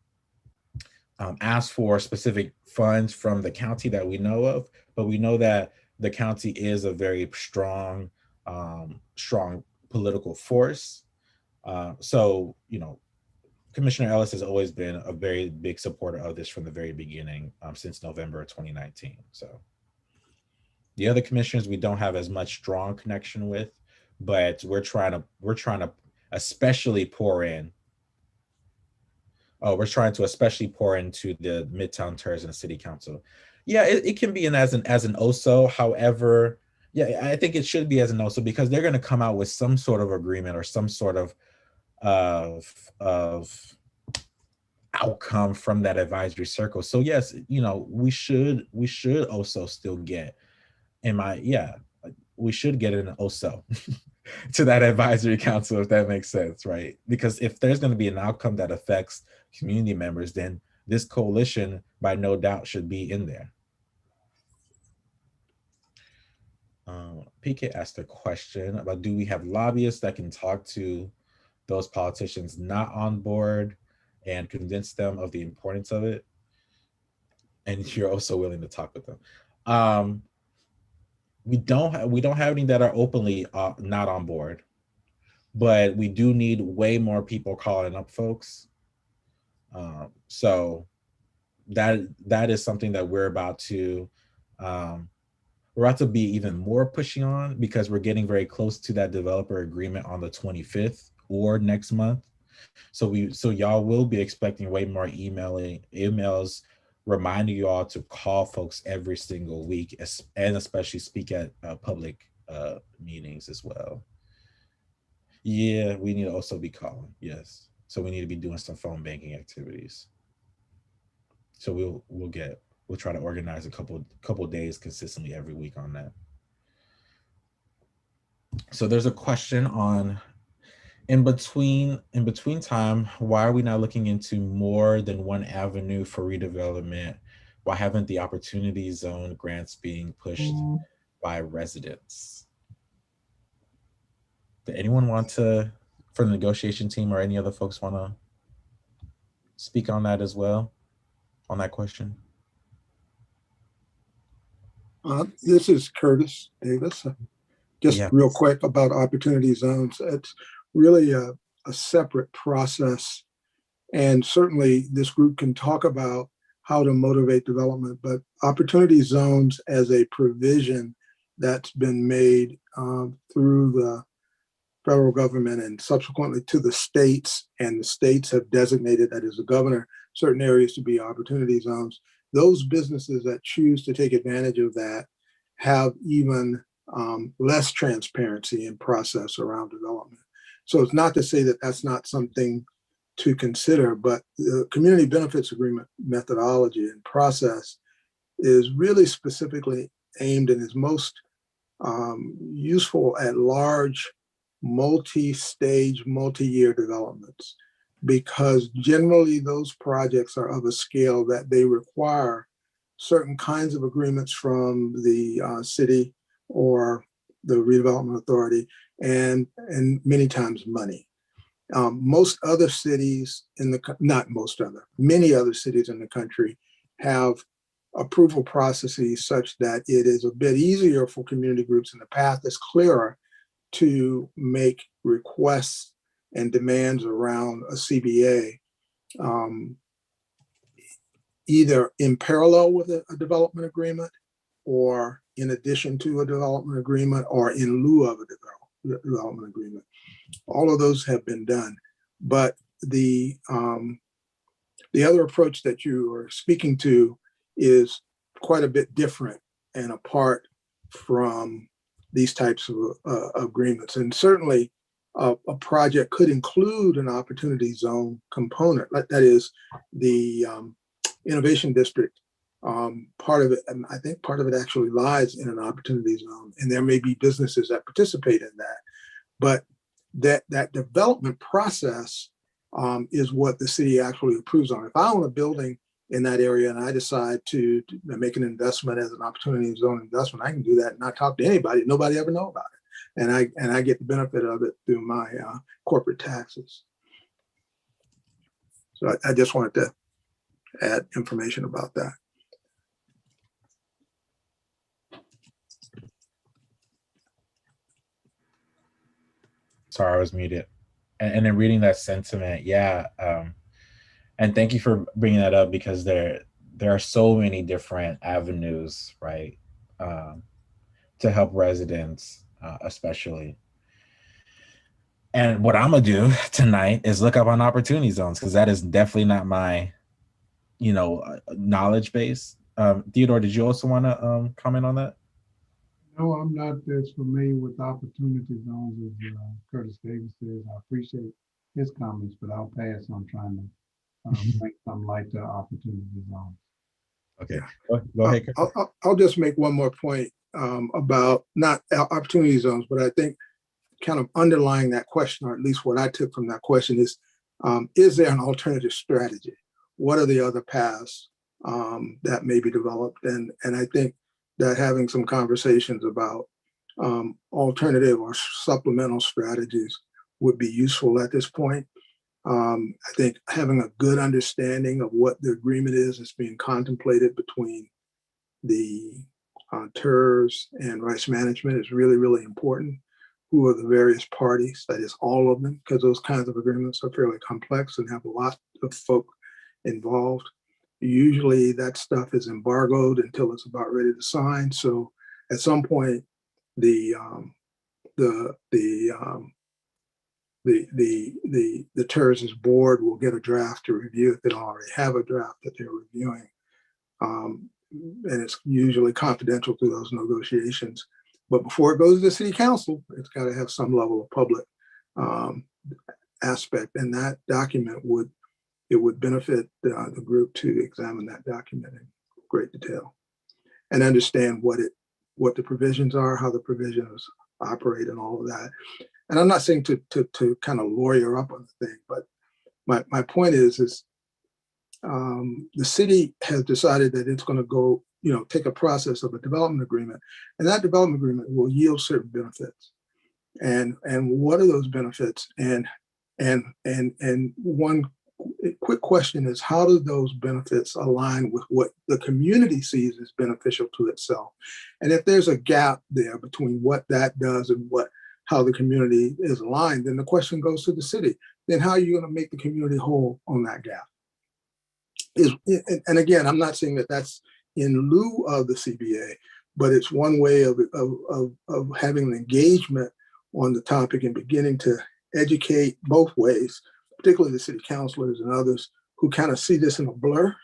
for specific funds from the county that we know of, but we know that the county is a very strong political force. So Commissioner Ellis has always been a very big supporter of this from the very beginning, since November of 2019. So the other commissioners we don't have as much strong connection with, but we're trying to especially pour in. We're trying to especially pour into the Midtown Tourism and City Council. Yeah, it can be as an OSO. However, yeah, I think it should be as an OSO because they're going to come out with some sort of agreement or some sort of outcome from that advisory circle. So yes, we should also still get we should get an OSO to that advisory council, if that makes sense, right? Because if there's going to be an outcome that affects community members, then this coalition by no doubt should be in there. PK asked a question about, do we have lobbyists that can talk to those politicians not on board and convince them of the importance of it? And you're also willing to talk with them. We don't have any that are openly not on board, but we do need way more people calling up folks. So that is something that we're about to be even more pushing on, because we're getting very close to that developer agreement on the 25th or next month. So y'all will be expecting way more emails reminding you all to call folks every single week, and especially speak at public meetings as well. Yeah, we need to also be calling. Yes. So we need to be doing some phone banking activities. So we'll try to organize a couple days consistently every week on that. So there's a question on, in between time, why are we not looking into more than one avenue for redevelopment? Why haven't the opportunity zone grants being pushed by residents? Did anyone want to, for the negotiation team or any other folks, want to speak on that as well, on that question? This is Curtis Davis. Just real quick about opportunity zones. It's really a separate process. And certainly this group can talk about how to motivate development, but opportunity zones as a provision that's been made through the federal government and subsequently to the states, and the states have designated that as a governor, certain areas to be opportunity zones. Those businesses that choose to take advantage of that have even less transparency in process around development. So it's not to say that that's not something to consider, but the community benefits agreement methodology and process is really specifically aimed and is most useful at large, multi-stage, multi-year developments, because generally those projects are of a scale that they require certain kinds of agreements from the city or the redevelopment authority, and many times money. Most other cities many other cities in the country have approval processes such that it is a bit easier for community groups, and the path is clearer to make requests and demands around a CBA, either in parallel with a development agreement, or in addition to a development agreement, or in lieu of a development agreement. All of those have been done. But the other approach that you are speaking to is quite a bit different and apart from these types of agreements. And certainly a project could include an opportunity zone component. That is the innovation district. Part of it, and I think part of it actually lies in an opportunity zone, and there may be businesses that participate in that. But that development process is what the city actually approves on. If I own a building in that area and I decide to make an investment as an opportunity zone investment, I can do that and not talk to anybody. Nobody ever know about it, and I get the benefit of it through my corporate taxes. So I just wanted to add information about that. Sorry, I was muted. And then reading that sentiment, yeah. And thank you for bringing that up, because there are so many different avenues, right, to help residents, especially. And what I'm gonna do tonight is look up on opportunity zones, because that is definitely not my, knowledge base. Theodore, did you also want to comment on that? No, I'm not as familiar with opportunity zones as Curtis Davis is. I appreciate his comments, but I'll pass on trying to bring some light to opportunity zones. Okay, go ahead. I'll just make one more point about not opportunity zones, but I think kind of underlying that question, or at least what I took from that question, is there an alternative strategy? What are the other paths that may be developed? And I think that having some conversations about alternative or supplemental strategies would be useful at this point. I think having a good understanding of what the agreement is that's being contemplated between the TERS and rights management is really, really important. Who are the various parties? That is all of them, because those kinds of agreements are fairly complex and have a lot of folk involved. Usually that stuff is embargoed until it's about ready to sign. So at some point, the TERS's board will get a draft to review if they don't already have a draft that they're reviewing. And it's usually confidential through those negotiations. But before it goes to the city council, it's got to have some level of public aspect. And that document would benefit the group to examine that document in great detail and understand what the provisions are, how the provisions operate, and all of that. And I'm not saying to kind of lawyer up on the thing, but my point is the city has decided that it's going to go, take a process of a development agreement, and that development agreement will yield certain benefits. And what are those benefits? And one quick question is, how do those benefits align with what the community sees as beneficial to itself? And if there's a gap there between what that does and how the community is aligned, then the question goes to the city. Then how are you going to make the community whole on that gap? And again, I'm not saying that that's in lieu of the CBA, but it's one way of having an engagement on the topic and beginning to educate both ways, particularly the city councilors and others who kind of see this in a blur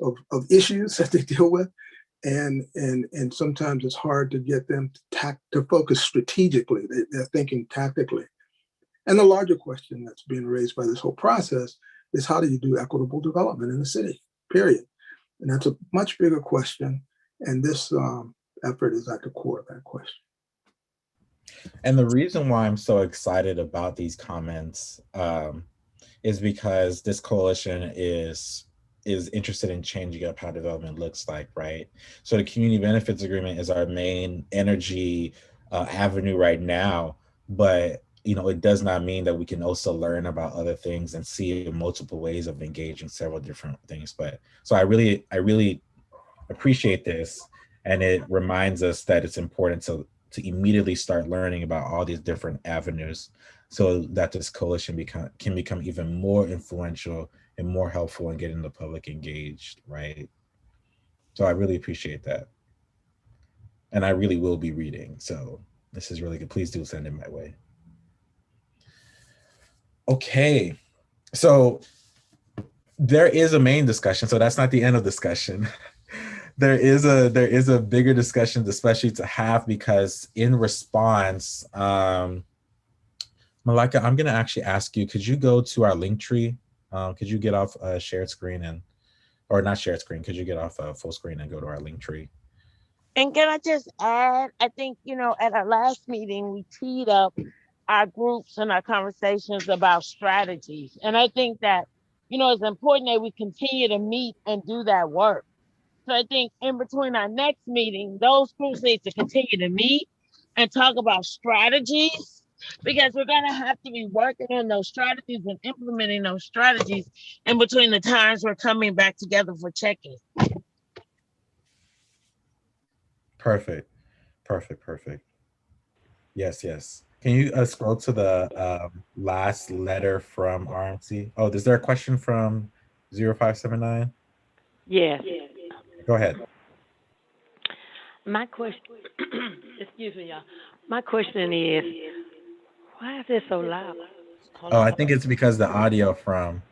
of issues that they deal with. And sometimes it's hard to get them to focus strategically. They're thinking tactically. And the larger question that's being raised by this whole process is, how do you do equitable development in the city, period? And that's a much bigger question. And this effort is at the core of that question. And the reason why I'm so excited about these comments is because this coalition is interested in changing up how development looks like, right? So the community benefits agreement is our main energy avenue right now, but it does not mean that we can also learn about other things and see multiple ways of engaging several different things. But so I really appreciate this, and it reminds us that it's important to immediately start learning about all these different avenues so that this coalition can become even more influential and more helpful in getting the public engaged, right? So I really appreciate that. And I really will be reading. So this is really good. Please do send it my way. Okay. So there is a main discussion. So that's not the end of discussion. There is a bigger discussion, especially to have, because in response, Malika, I'm going to actually ask you, could you go to our link tree? Could you get off shared screen or not shared screen? Could you get off full screen and go to our link tree? And can I just add, I think, at our last meeting, we teed up our groups and our conversations about strategies. And I think that, it's important that we continue to meet and do that work. So I think in between our next meeting, those groups need to continue to meet and talk about strategies, because we're going to have to be working on those strategies and implementing those strategies in between the times we're coming back together for check-in. Perfect. Yes. Can you scroll to the last letter from RMC? Oh, is there a question from 0579? Yes. Go ahead. My question, excuse me, y'all. My question is, why is it so loud? I think it's because the audio from.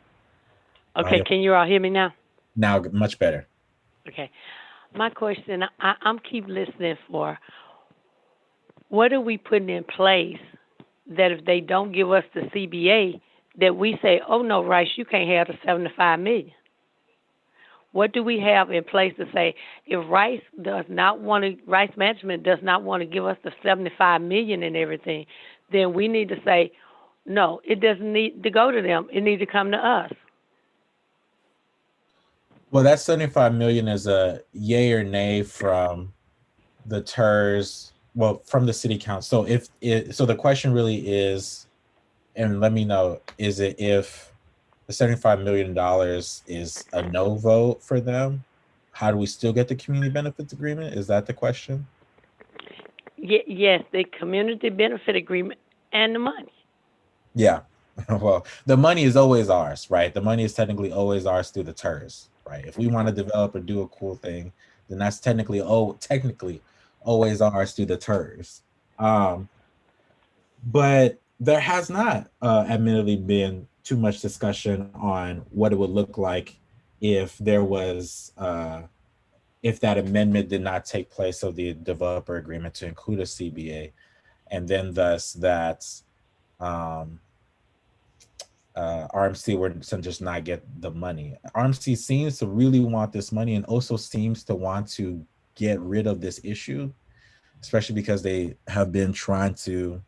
Okay, can you all hear me now? Now, much better. Okay. My question, I'm keep listening for, what are we putting in place that if they don't give us the CBA, that we say, oh no, Rice, you can't have the $75 million? What do we have in place to say, if Rice Management does not want to give us the $75 million and everything, then we need to say, no, it doesn't need to go to them. It needs to come to us. Well, that $75 million is a yay or nay from the TERS well, from the city council. So so the question really is, and let me know, is it if the $75 million is a no vote for them, how do we still get the community benefits agreement? Is that the question? Yes, the community benefit agreement and the money. Yeah. Well, the money is always ours, right? The money is technically always ours through the TERS, right? If we want to develop or do a cool thing, then that's technically always ours through the TERS. But there has not admittedly been too much discussion on what it would look like if there was if that amendment did not take place of the developer agreement to include a CBA, and then thus that RMC were to just not get the money. RMC seems to really want this money and also seems to want to get rid of this issue, especially because they have been trying to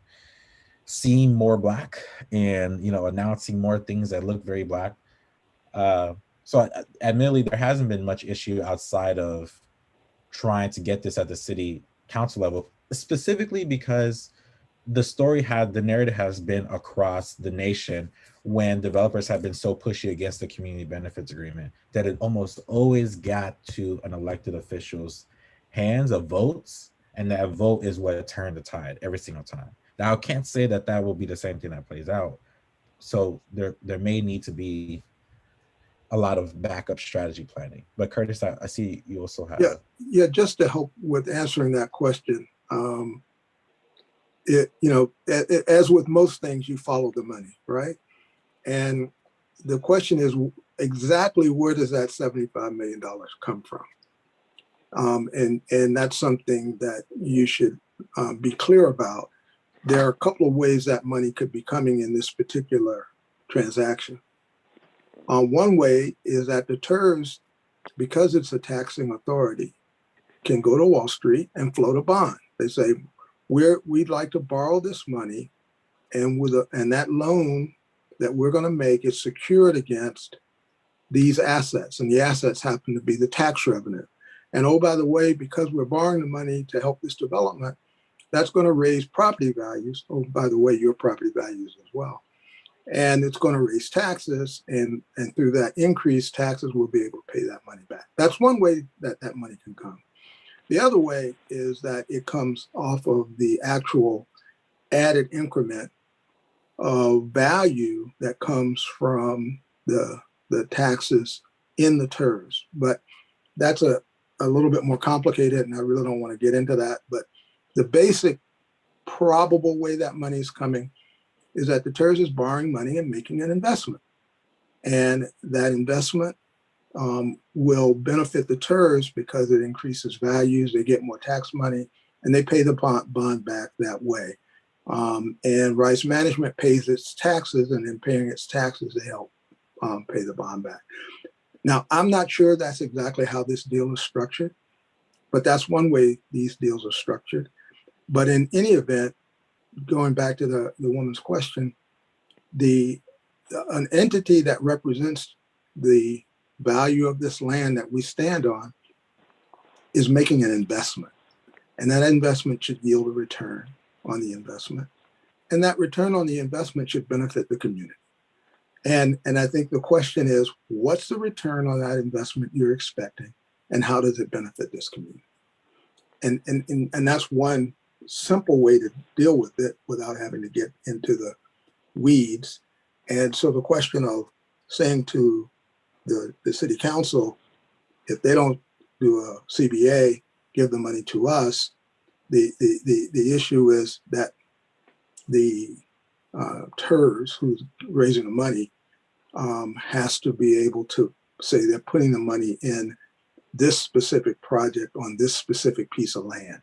seem more Black and, announcing more things that look very Black. So admittedly, there hasn't been much issue outside of trying to get this at the city council level, specifically because the narrative has been across the nation when developers have been so pushy against the community benefits agreement that it almost always got to an elected official's hands of votes, and that vote is what turned the tide every single time. Now, I can't say that that will be the same thing that plays out. So there may need to be a lot of backup strategy planning. But Curtis, I see you also have. Yeah. Just to help with answering that question, as with most things, you follow the money, right? And the question is exactly where does that $75 million come from? And that's something that you should be clear about. There are a couple of ways that money could be coming in this particular transaction. One way is that the TERS, because it's a taxing authority, can go to Wall Street and float a bond. They say, we'd like to borrow this money, and that loan that we're going to make is secured against these assets, and the assets happen to be the tax revenue. And oh, by the way, because we're borrowing the money to help this development, that's going to raise property values. Oh, by the way, your property values as well. And it's going to raise taxes, and through that increased taxes, we'll be able to pay that money back. That's one way that money can come. The other way is that it comes off of the actual added increment of value that comes from the taxes in the TERS. But that's a little bit more complicated, and I really don't want to get into that. But the basic probable way that money is coming is that the TERS is borrowing money and making an investment. And that investment will benefit the TERS because it increases values, they get more tax money, and they pay the bond back that way. And Rice Management pays its taxes, and in paying its taxes, they help pay the bond back. Now, I'm not sure that's exactly how this deal is structured, but that's one way these deals are structured. But in any event, going back to the woman's question, an entity that represents the value of this land that we stand on is making an investment. And that investment should yield a return on the investment. And that return on the investment should benefit the community. And I think the question is, what's the return on that investment you're expecting, and how does it benefit this community? And that's one simple way to deal with it without having to get into the weeds. And so the question of saying to the city council, if they don't do a CBA, give the money to us, the issue is that the TERS, who's raising the money, has to be able to say they're putting the money in this specific project on this specific piece of land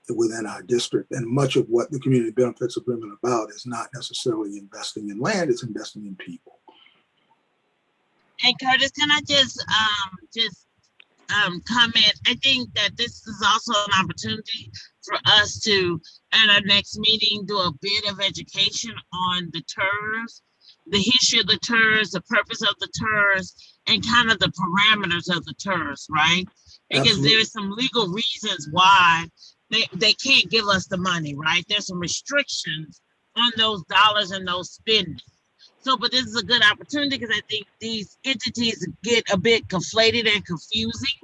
within our district. And much of what the community benefits agreement about is not necessarily investing in land, it's investing in people. And Curtis, can I just comment? I think that this is also an opportunity for us to, at our next meeting, do a bit of education on the TERS, the history of the TERS, the purpose of the TERS, and kind of the parameters of the TERS, right? Because there are some legal reasons why they can't give us the money, right? There's some restrictions on those dollars and those spending. So, but this is a good opportunity because I think these entities get a bit conflated and confusing.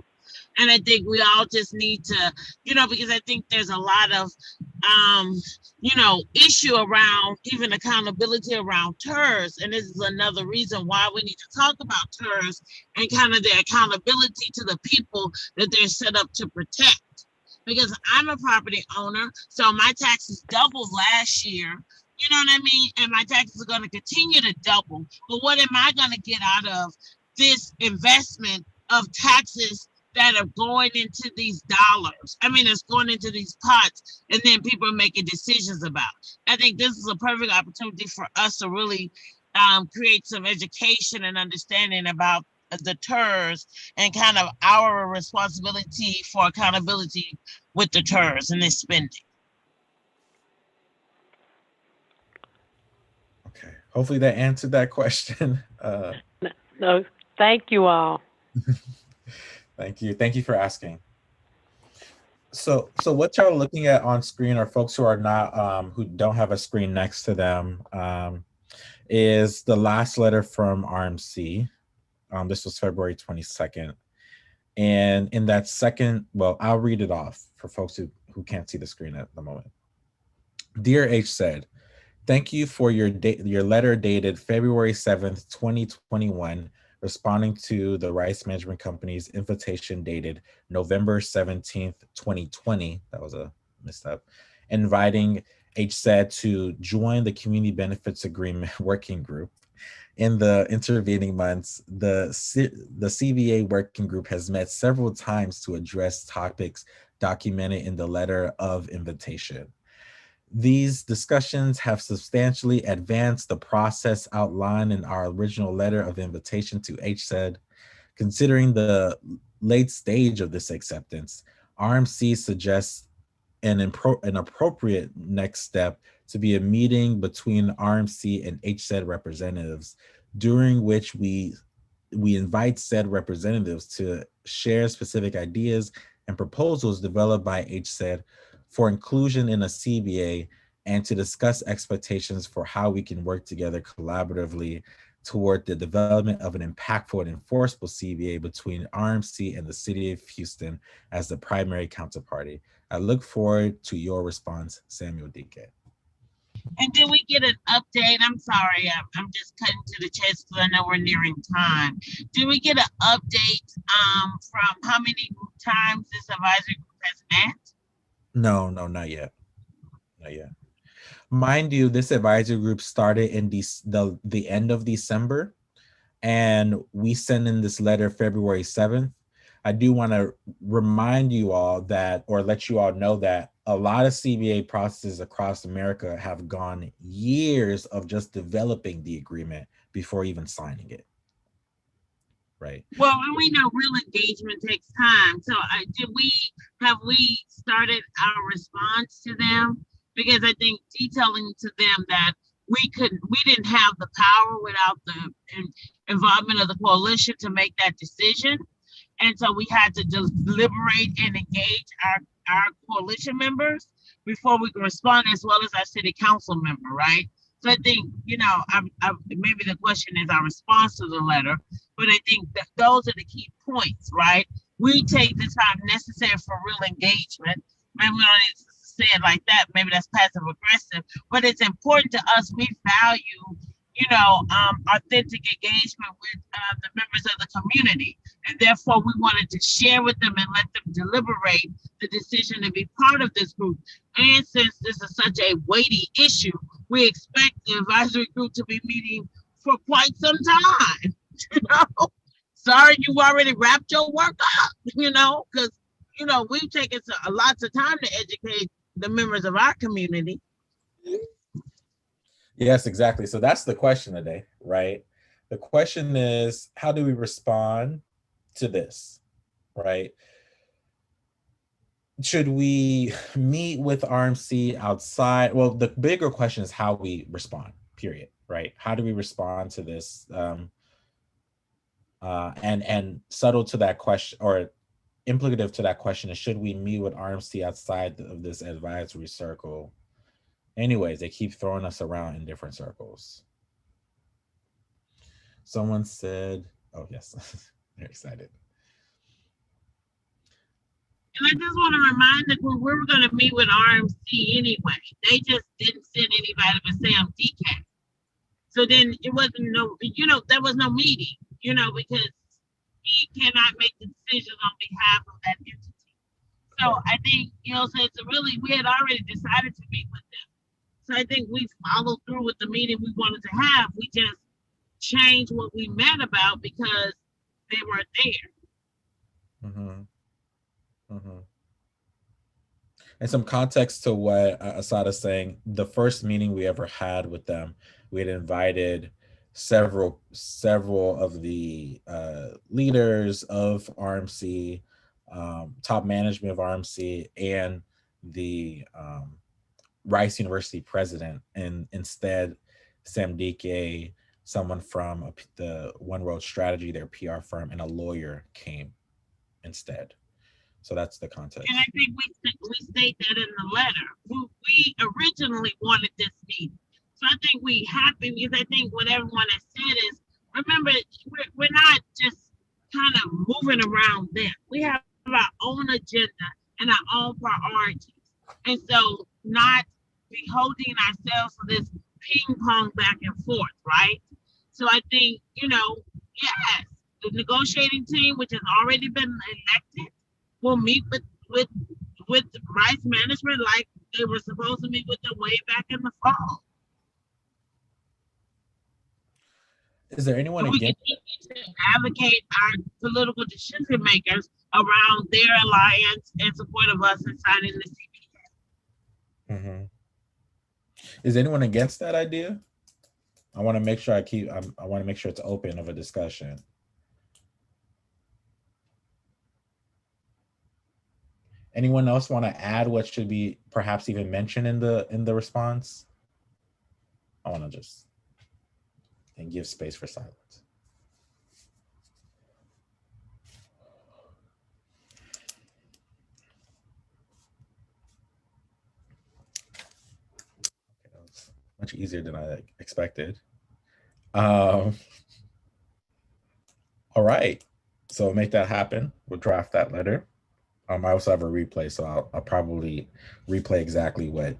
And I think we all just need to, because I think there's a lot of, issue around even accountability around TERS. And this is another reason why we need to talk about TERS and kind of the accountability to the people that they're set up to protect. Because I'm a property owner, so my taxes doubled last year. You know what I mean? And my taxes are going to continue to double. But what am I going to get out of this investment of taxes that are going into these dollars? I mean, it's going into these pots, and then people are making decisions about. I think this is a perfect opportunity for us to really create some education and understanding about the TERS and kind of our responsibility for accountability with the TERS and this spending. Okay, hopefully that answered that question. No, thank you all. Thank you for asking. So what y'all are looking at on screen, or folks who are not who don't have a screen next to them, is the last letter from RMC. This was February 22nd. And in that second, well, I'll read it off for folks who can't see the screen at the moment. Dear HCEDD, thank you for your letter dated February 7th, 2021, responding to the Rice Management Company's invitation dated November 17th, 2020. That was a misstep. Inviting HCEDD to join the Community Benefits Agreement Working Group. In the intervening months, the CBA working group has met several times to address topics documented in the letter of invitation. These discussions have substantially advanced the process outlined in our original letter of invitation to HCEDD. Considering the late stage of this acceptance, RMC suggests an appropriate next step to be a meeting between RMC and HCEDD representatives, during which we invite said representatives to share specific ideas and proposals developed by HCEDD for inclusion in a CBA, and to discuss expectations for how we can work together collaboratively toward the development of an impactful and enforceable CBA between RMC and the City of Houston as the primary counterparty. I look forward to your response, Samuel Dike. And did we get an update? I'm sorry, I'm just cutting to the chase because I know we're nearing time. Did we get an update from how many times this advisory group has met? No, not yet. Not yet. Mind you, this advisory group started in the end of December, and we sent in this letter February 7th. I do want to remind you all that, or let you all know that a lot of CBA processes across America have gone years of just developing the agreement before even signing it. Right. Well, and we know real engagement takes time. So have we started our response to them? Because I think detailing to them that we didn't have the power without the involvement of the coalition to make that decision. And so we had to deliberate and engage our coalition members before we can respond, as well as our city council member, right? So I think, maybe the question is our response to the letter, but I think that those are the key points, right? We take the time necessary for real engagement. Maybe we don't need to say it like that. Maybe that's passive aggressive, but it's important to us. We value, authentic engagement with the members of the community. And therefore we wanted to share with them and let them deliberate the decision to be part of this group. And since this is such a weighty issue, we expect the advisory group to be meeting for quite some time. Sorry, you already wrapped your work up, because, we've taken lots of time to educate the members of our community. Yes, exactly. So that's the question today, right? The question is, how do we respond to this, right? Should we meet with RMC outside? Well, the bigger question is how we respond, period, right? How do we respond to this? And subtle to that question, or implicative to that question is, should we meet with RMC outside of this advisory circle? Anyways, they keep throwing us around in different circles. Someone said, oh yes, they're excited. And I just want to remind that we were going to meet with RMC anyway. They just didn't send anybody but Sam DK. So then it wasn't there was no meeting, because he cannot make the decisions on behalf of that entity. So I think, so it's really, we had already decided to meet with them. So I think we followed through with the meeting we wanted to have. We just changed what we met about because they weren't there. Mm-hmm. Mm-hmm. And some context to what Asada's saying, the first meeting we ever had with them, we had invited several of the leaders of RMC, top management of RMC, and the Rice University president. And instead, Sam Dike, someone from the One World Strategy, their PR firm, and a lawyer came instead. So that's the context. And I think we state that in the letter. We originally wanted this meeting. So I think we happy because I think what everyone has said is, remember, we're not just kind of moving around them. We have our own agenda and our own priorities. And so not beholding ourselves to this ping pong back and forth, right? So I think, yes, the negotiating team, which has already been elected, will meet with Rice management like they were supposed to meet with them way back in the fall. Is there anyone we continue to advocate our political decision makers around their alliance and support of us in signing the CBA? Mm-hmm. Is anyone against that idea? I want to make sure I want to make sure it's open of a discussion. Anyone else want to add what should be perhaps even mentioned in the response? I want to just and give space for silence. Okay, that was much easier than I expected. All right, so make that happen. We'll draft that letter. I also have a replay, so I'll probably replay exactly what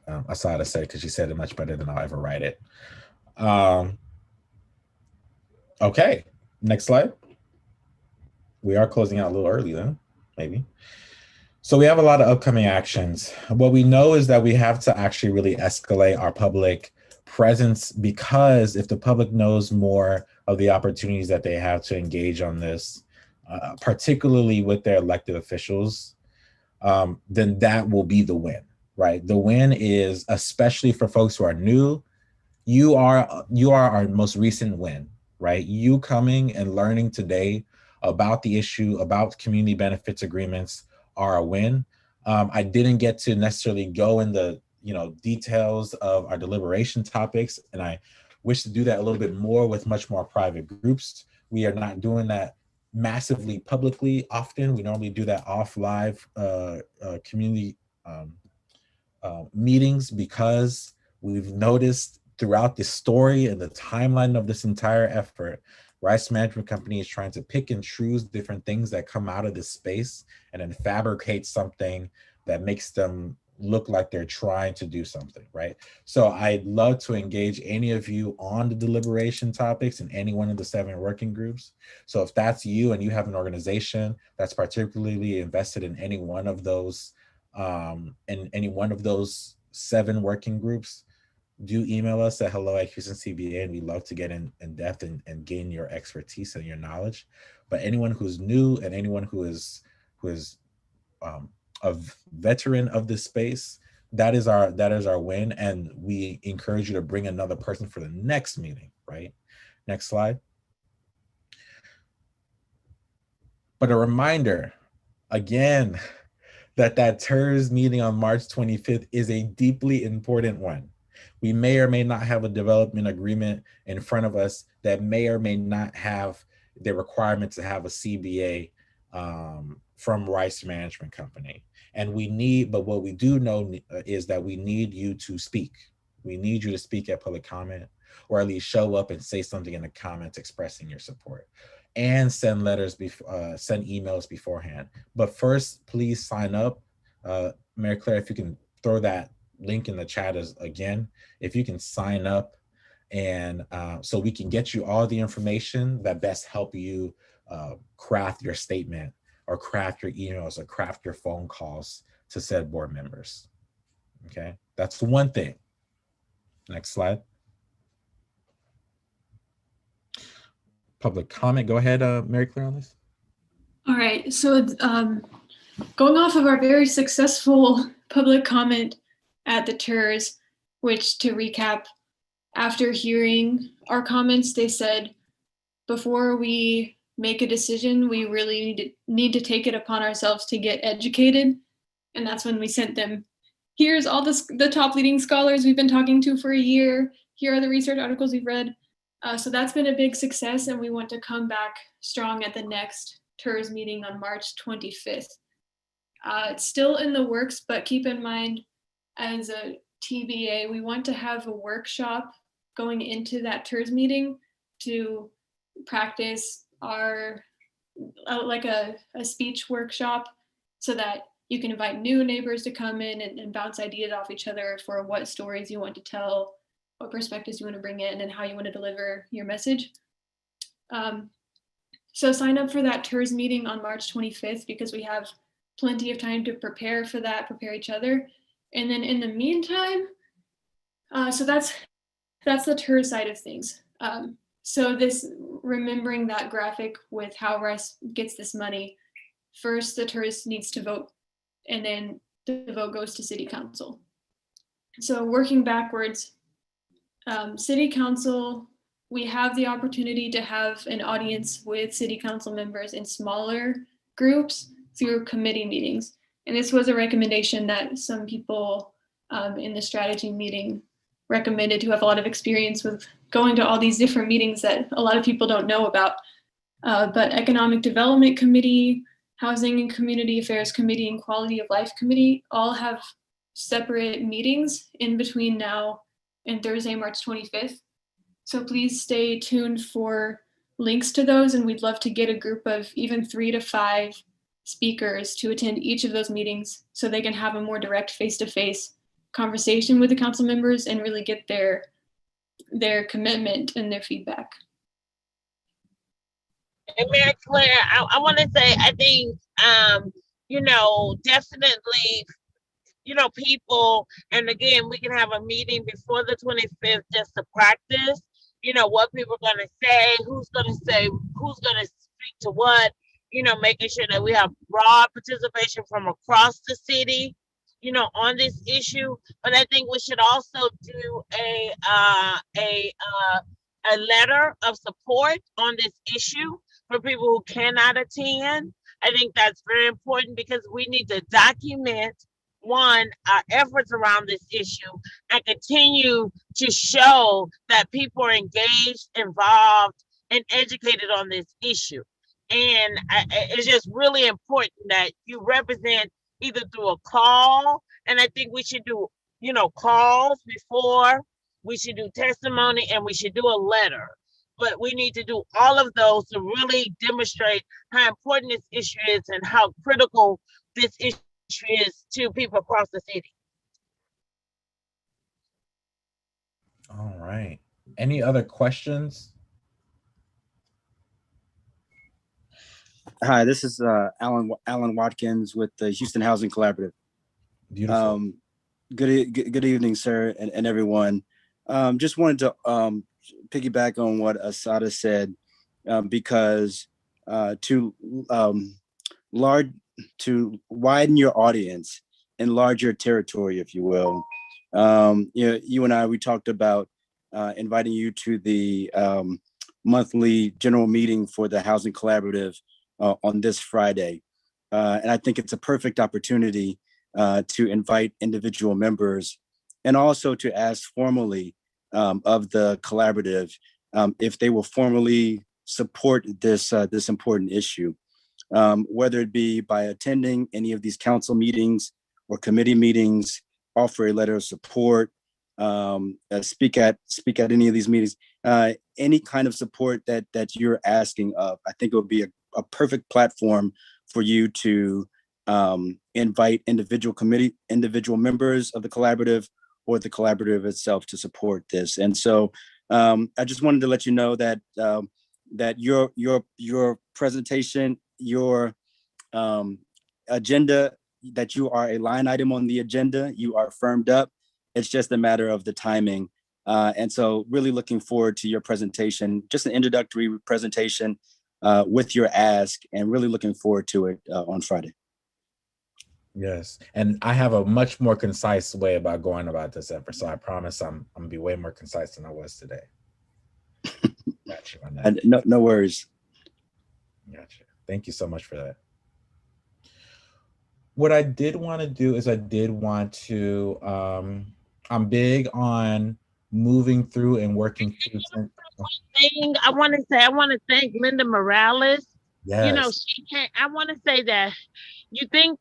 Asada said, because she said it much better than I'll ever write it. Okay, next slide. We are closing out a little early then, maybe. So we have a lot of upcoming actions. What we know is that we have to actually really escalate our public presence, because if the public knows more of the opportunities that they have to engage on this, particularly with their elected officials, then that will be the win, right? The win is, especially for folks who are new, you are our most recent win, right? You coming and learning today about the issue, about community benefits agreements, are a win. I didn't get to necessarily go in the details of our deliberation topics, and I wish to do that a little bit more with much more private groups. We are not doing that massively publicly often. We normally do that off live community meetings, because we've noticed throughout the story and the timeline of this entire effort, Rice Management Company is trying to pick and choose different things that come out of this space and then fabricate something that makes them look like they're trying to do something, right? So I'd love to engage any of you on the deliberation topics in any one of the 7 working groups. So if that's you and you have an organization that's particularly invested in any one of those, 7 working groups, do email us at hello@HoustonCBA, and we love to get in depth and gain your expertise and your knowledge. But anyone who's new and anyone who is a veteran of this space, that is our win, and we encourage you to bring another person for the next meeting, right? Next slide. But a reminder, again, that TERS meeting on March 25th is a deeply important one. We may or may not have a development agreement in front of us that may or may not have the requirement to have a CBA from Rice Management Company. And but what we do know is that we need you to speak. We need you to speak at public comment, or at least show up and say something in the comments expressing your support, and send send emails beforehand. But first, please sign up. Mary Claire, if you can throw that link in the chat again, if you can sign up, and so we can get you all the information that best help you craft your statement, or craft your emails, or craft your phone calls to said board members. Okay, that's one thing. Next slide. Public comment. Go ahead, Mary Claire, on this. All right, so going off of our very successful public comment at the TERS, which, to recap, after hearing our comments, they said, before we make a decision, we really need to take it upon ourselves to get educated. And that's when we sent them, here's all the top leading scholars we've been talking to for a year. Here are the research articles we've read. So that's been a big success, and we want to come back strong at the next TERS meeting on March 25th. It's still in the works, but keep in mind, as a TBA, we want to have a workshop going into that TERS meeting to practice our, like a speech workshop, so that you can invite new neighbors to come in and bounce ideas off each other for what stories you want to tell, what perspectives you want to bring in, and how you want to deliver your message. So sign up for that TERS meeting on March 25th, because we have plenty of time to prepare for that, prepare each other. And then in the meantime, so that's the TERS side of things. So this, remembering that graphic with how Rice gets this money, first the TERS needs to vote, and then the vote goes to City Council. So working backwards, City Council, we have the opportunity to have an audience with City Council members in smaller groups through committee meetings. And this was a recommendation that some people in the strategy meeting recommended, who have a lot of experience with going to all these different meetings that a lot of people don't know about. But Economic Development Committee, Housing and Community Affairs Committee, and Quality of Life Committee all have separate meetings in between now and Thursday, March 25th. So please stay tuned for links to those, and we'd love to get a group of even 3 to 5 speakers to attend each of those meetings, so they can have a more direct face-to-face conversation with the council members and really get their commitment and their feedback. And Mary Claire, I want to say, I think, definitely, people, and again, we can have a meeting before the 25th just to practice, what people are going to say, who's going to speak to what, making sure that we have broad participation from across the city, on this issue. But I think we should also do a letter of support on this issue for people who cannot attend. I think that's very important, because we need to document, one, our efforts around this issue, and continue to show that people are engaged, involved, and educated on this issue. And it's just really important that you represent either through a call, and I think we should do, calls before, we should do testimony, and we should do a letter. But we need to do all of those to really demonstrate how important this issue is and how critical this issue is to people across the city. All right. Any other questions? Hi, this is Alan Watkins with the Houston Housing Collaborative. Beautiful. Good evening, sir, and everyone. Just wanted to piggyback on what Asada said, because to widen your audience, enlarge your territory, if you will. You and I, we talked about inviting you to the monthly general meeting for the Housing Collaborative on this Friday. And I think it's a perfect opportunity to invite individual members, and also to ask formally of the collaborative if they will formally support this important issue. whether it be by attending any of these council meetings or committee meetings, offer a letter of support, speak at any of these meetings, any kind of support that you're asking of. I think it would be a perfect platform for you to invite individual members of the collaborative or the collaborative itself to support this. And so I just wanted to let you know that that your presentation, your agenda, that you are a line item on the agenda, you are firmed up. It's just a matter of the timing. And so really looking forward to your presentation, just an introductory presentation with your ask, and really looking forward to it on Friday. Yes, and I have a much more concise way about going about this effort, so I promise I'm gonna be way more concise than I was today. Gotcha on that. No worries. Gotcha. Thank you so much for that. What I did want to do is I did want to, I'm big on moving through and working through. I want to thank Linda Morales. Yes. You know, she can't, I want to say that you think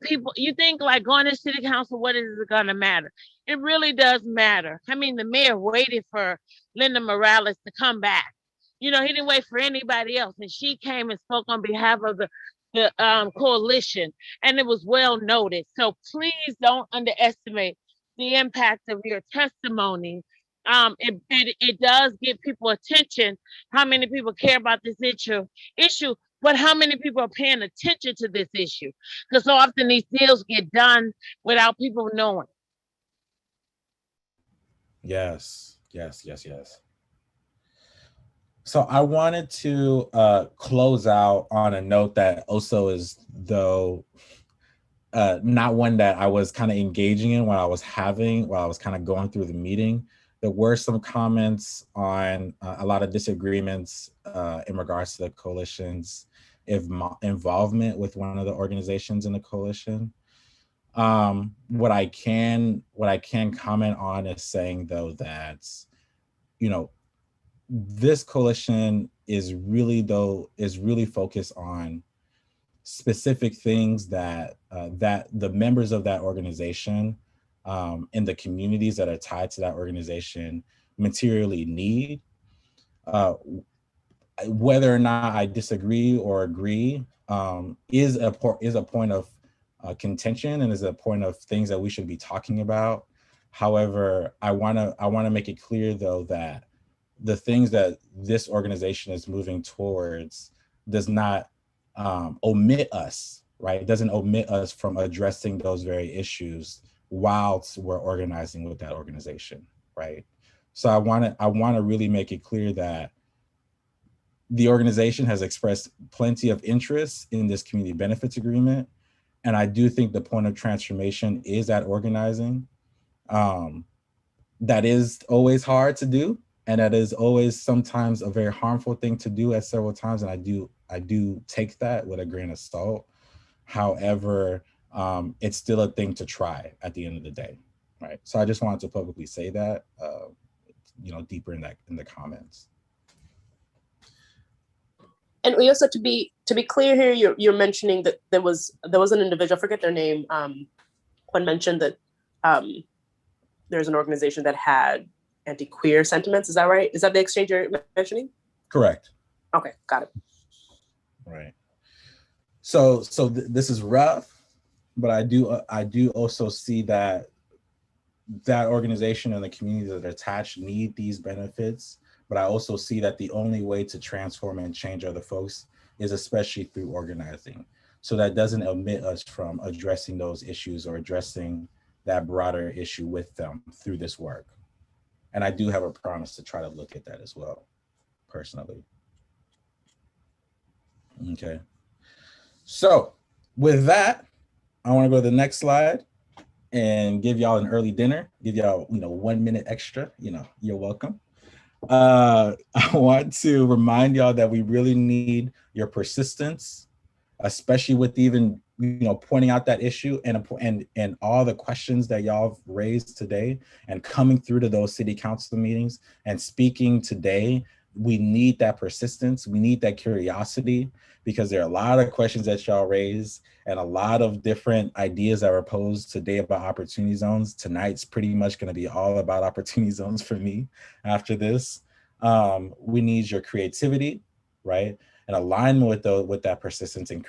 like going to city council, what is it going to matter? It really does matter. I mean, the mayor waited for Linda Morales to come back. You know, he didn't wait for anybody else. And she came and spoke on behalf of the coalition, and it was well noted. So please don't underestimate the impact of your testimony. It does give people attention, how many people care about this issue, but how many people are paying attention to this issue? Because so often these deals get done without people knowing. Yes. So I wanted to close out on a note that also is, though, not one that I was kind of engaging in while I was kind of going through the meeting. There were some comments on a lot of disagreements in regards to the coalition's involvement with one of the organizations in the coalition. What I can comment on is saying, though, that, you know, this coalition is really focused on specific things that that the members of that organization and the communities that are tied to that organization materially need. Whether or not I disagree or agree is a point of contention, and is a point of things that we should be talking about. However, I want to make it clear, though, that the things that this organization is moving towards does not omit us, right? It doesn't omit us from addressing those very issues whilst we're organizing with that organization, right? So I want to really make it clear that the organization has expressed plenty of interest in this community benefits agreement. And I do think the point of transformation is that organizing. That is always hard to do. And that is always sometimes a very harmful thing to do at several times. And I do take that with a grain of salt. However, it's still a thing to try at the end of the day, right? So I just wanted to publicly say that, you know, deeper in the comments. And we also, to be clear here, you're mentioning that there was an individual, I forget their name, when mentioned that there's an organization that had anti-queer sentiments. Is that right? Is that the exchange you're mentioning? Correct. Okay, got it. Right. So this is rough, but I do also see that organization and the communities that are attached need these benefits. But I also see that the only way to transform and change other folks is especially through organizing. So that doesn't omit us from addressing those issues or addressing that broader issue with them through this work. And I do have a promise to try to look at that as well, personally. Okay. So with that, I want to go to the next slide and give y'all an early dinner, give y'all, 1 minute extra, you're welcome. I want to remind y'all that we really need your persistence, especially with even, pointing out that issue and all the questions that y'all raised today and coming through to those city council meetings and speaking today. we need that persistence. We need that curiosity, because there are a lot of questions that y'all raise and a lot of different ideas that were posed today about opportunity zones. Tonight's pretty much going to be all about opportunity zones for me after this. We need your creativity, right? And alignment with that persistence and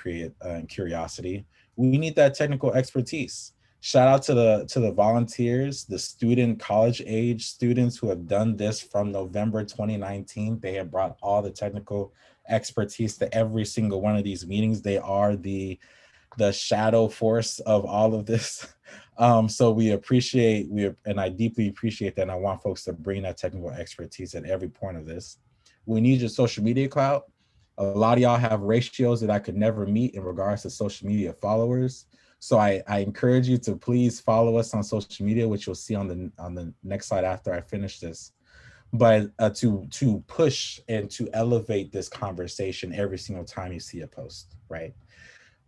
curiosity. We need that technical expertise. Shout out to the volunteers, the student college age students who have done this from November 2019. They have brought all the technical expertise to every single one of these meetings. They are the shadow force of all of this. So we appreciate, and I deeply appreciate that. And I want folks to bring that technical expertise at every point of this. We need your social media clout. A lot of y'all have ratios that I could never meet in regards to social media followers. So I encourage you to please follow us on social media, which you'll see on the next slide after I finish this. But to push and to elevate this conversation every single time you see a post, right?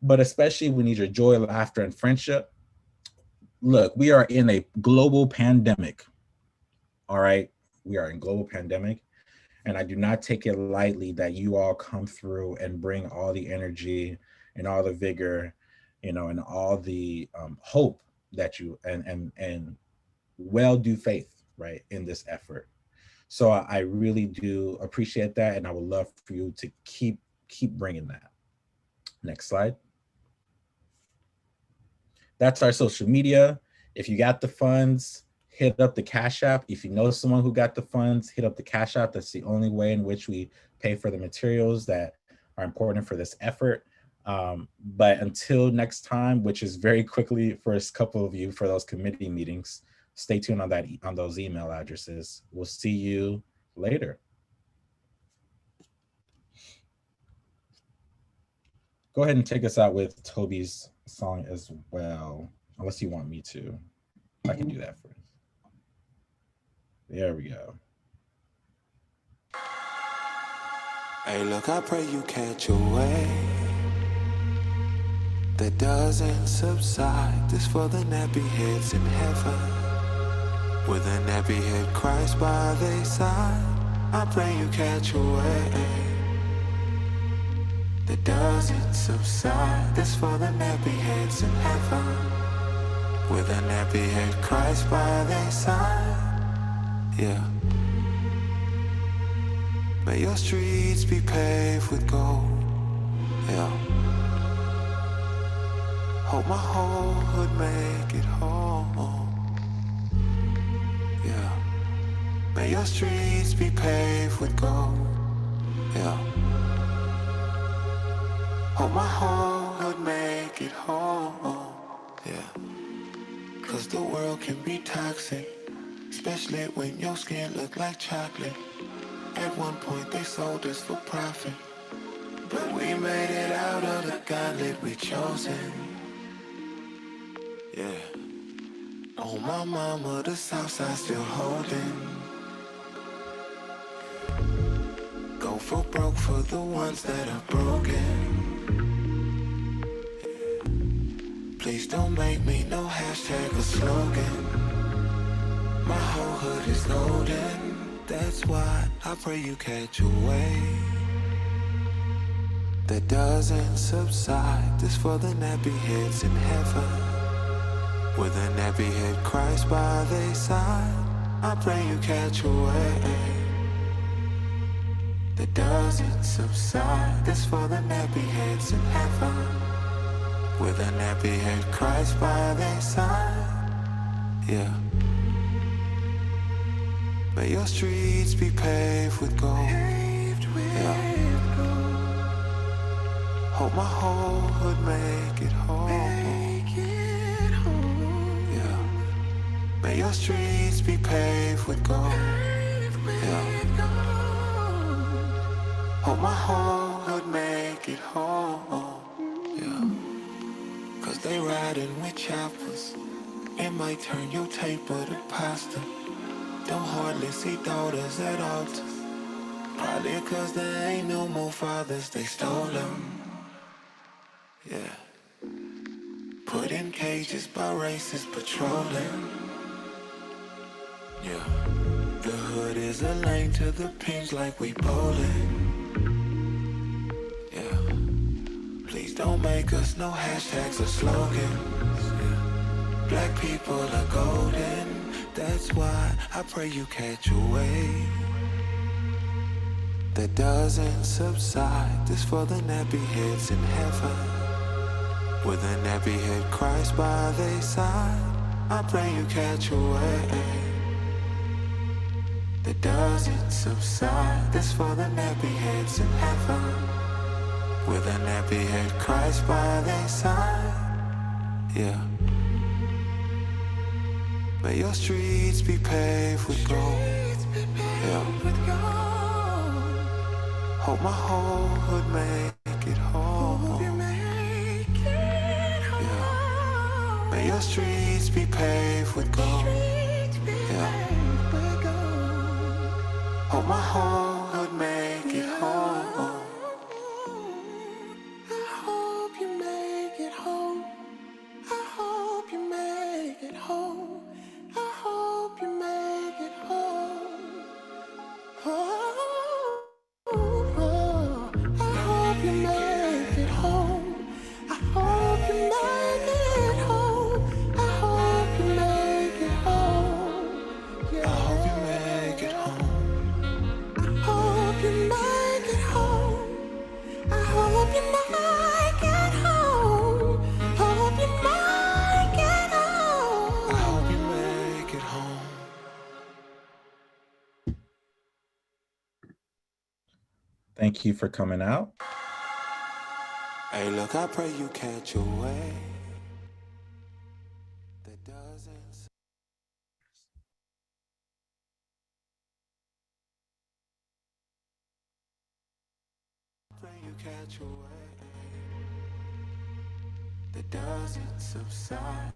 But especially we need your joy, laughter, and friendship. Look, we are in a global pandemic, all right? We are in global pandemic. And I do not take it lightly that you all come through and bring all the energy and all the vigor, and all the hope that you and well-do faith, right, in this effort. So I really do appreciate that, and I would love for you to keep bringing that. Next slide. That's our social media. If you got the funds, hit up the Cash App. If you know someone who got the funds, hit up the Cash App. That's the only way in which we pay for the materials that are important for this effort. But until next time, which is very quickly for a couple of you for those committee meetings, stay tuned on those email addresses. We'll see you later. Go ahead and take us out with Toby's song as well, unless you want me to. I can do that first. There we go. Hey, look, I pray you catch a wave that doesn't subside. This for the nappy heads in heaven, with a nappy head Christ by their side. I pray you catch a wave that doesn't subside. This for the nappy heads in heaven, with a nappy head Christ by their side. Yeah. May your streets be paved with gold. Yeah. Hope my whole hood make it home. Yeah. May your streets be paved with gold. Yeah. Hope my whole hood make it home. Yeah. Cause the world can be toxic, especially when your skin look like chocolate. At one point they sold us for profit, but we made it out of the gauntlet we chosen. Yeah. Oh my mama, the south side still holding. Go for broke for the ones that are broken. Please don't make me no hashtag or slogan. My whole hood is golden. That's why I pray you catch a wave that doesn't subside. This for the nappy heads in heaven, with a nappy head Christ by their side. I pray you catch a wave that doesn't subside. This for the nappy heads in heaven, with a nappy head Christ by their side. Yeah. May your streets be paved with gold. Yeah. Hope my whole hood make it home. Yeah. May your streets be paved with gold. Yeah. Hope my whole hood make it home. Yeah. Cause they riding with choppers. It might turn your taper to pasta. Don't hardly see daughters at altars. Probably cause there ain't no more fathers, they stole them. Yeah. Put in cages by racists patrolling. Yeah. The hood is a lane to the pins like we bowling. Yeah. Please don't make us no hashtags or slogans. Yeah. Black people are golden. That's why I pray you catch a wave that doesn't subside. This for the nappy heads in heaven, with a nappy head Christ by their side. I pray you catch a wave that doesn't subside. This for the nappy heads in heaven, with a nappy head Christ by their side. Yeah. May your streets be paved with gold. Yeah. Hope my whole hood make it home. Yeah. May your streets be paved with gold. Yeah. Hope my whole hood make it home. I hope you make it home. I hope you make it home. I hope you make it home. Oh, oh, I hope you make it home. I hope you make it home. I hope you make it home. Yeah. I hope you make it home. I hope you make it home. I hope you make it home. Hope you make it home. I hope you make it home. Thank you for coming out. Hey, look, I pray you catch a wave that doesn't. Pray you catch a wave that doesn't subside.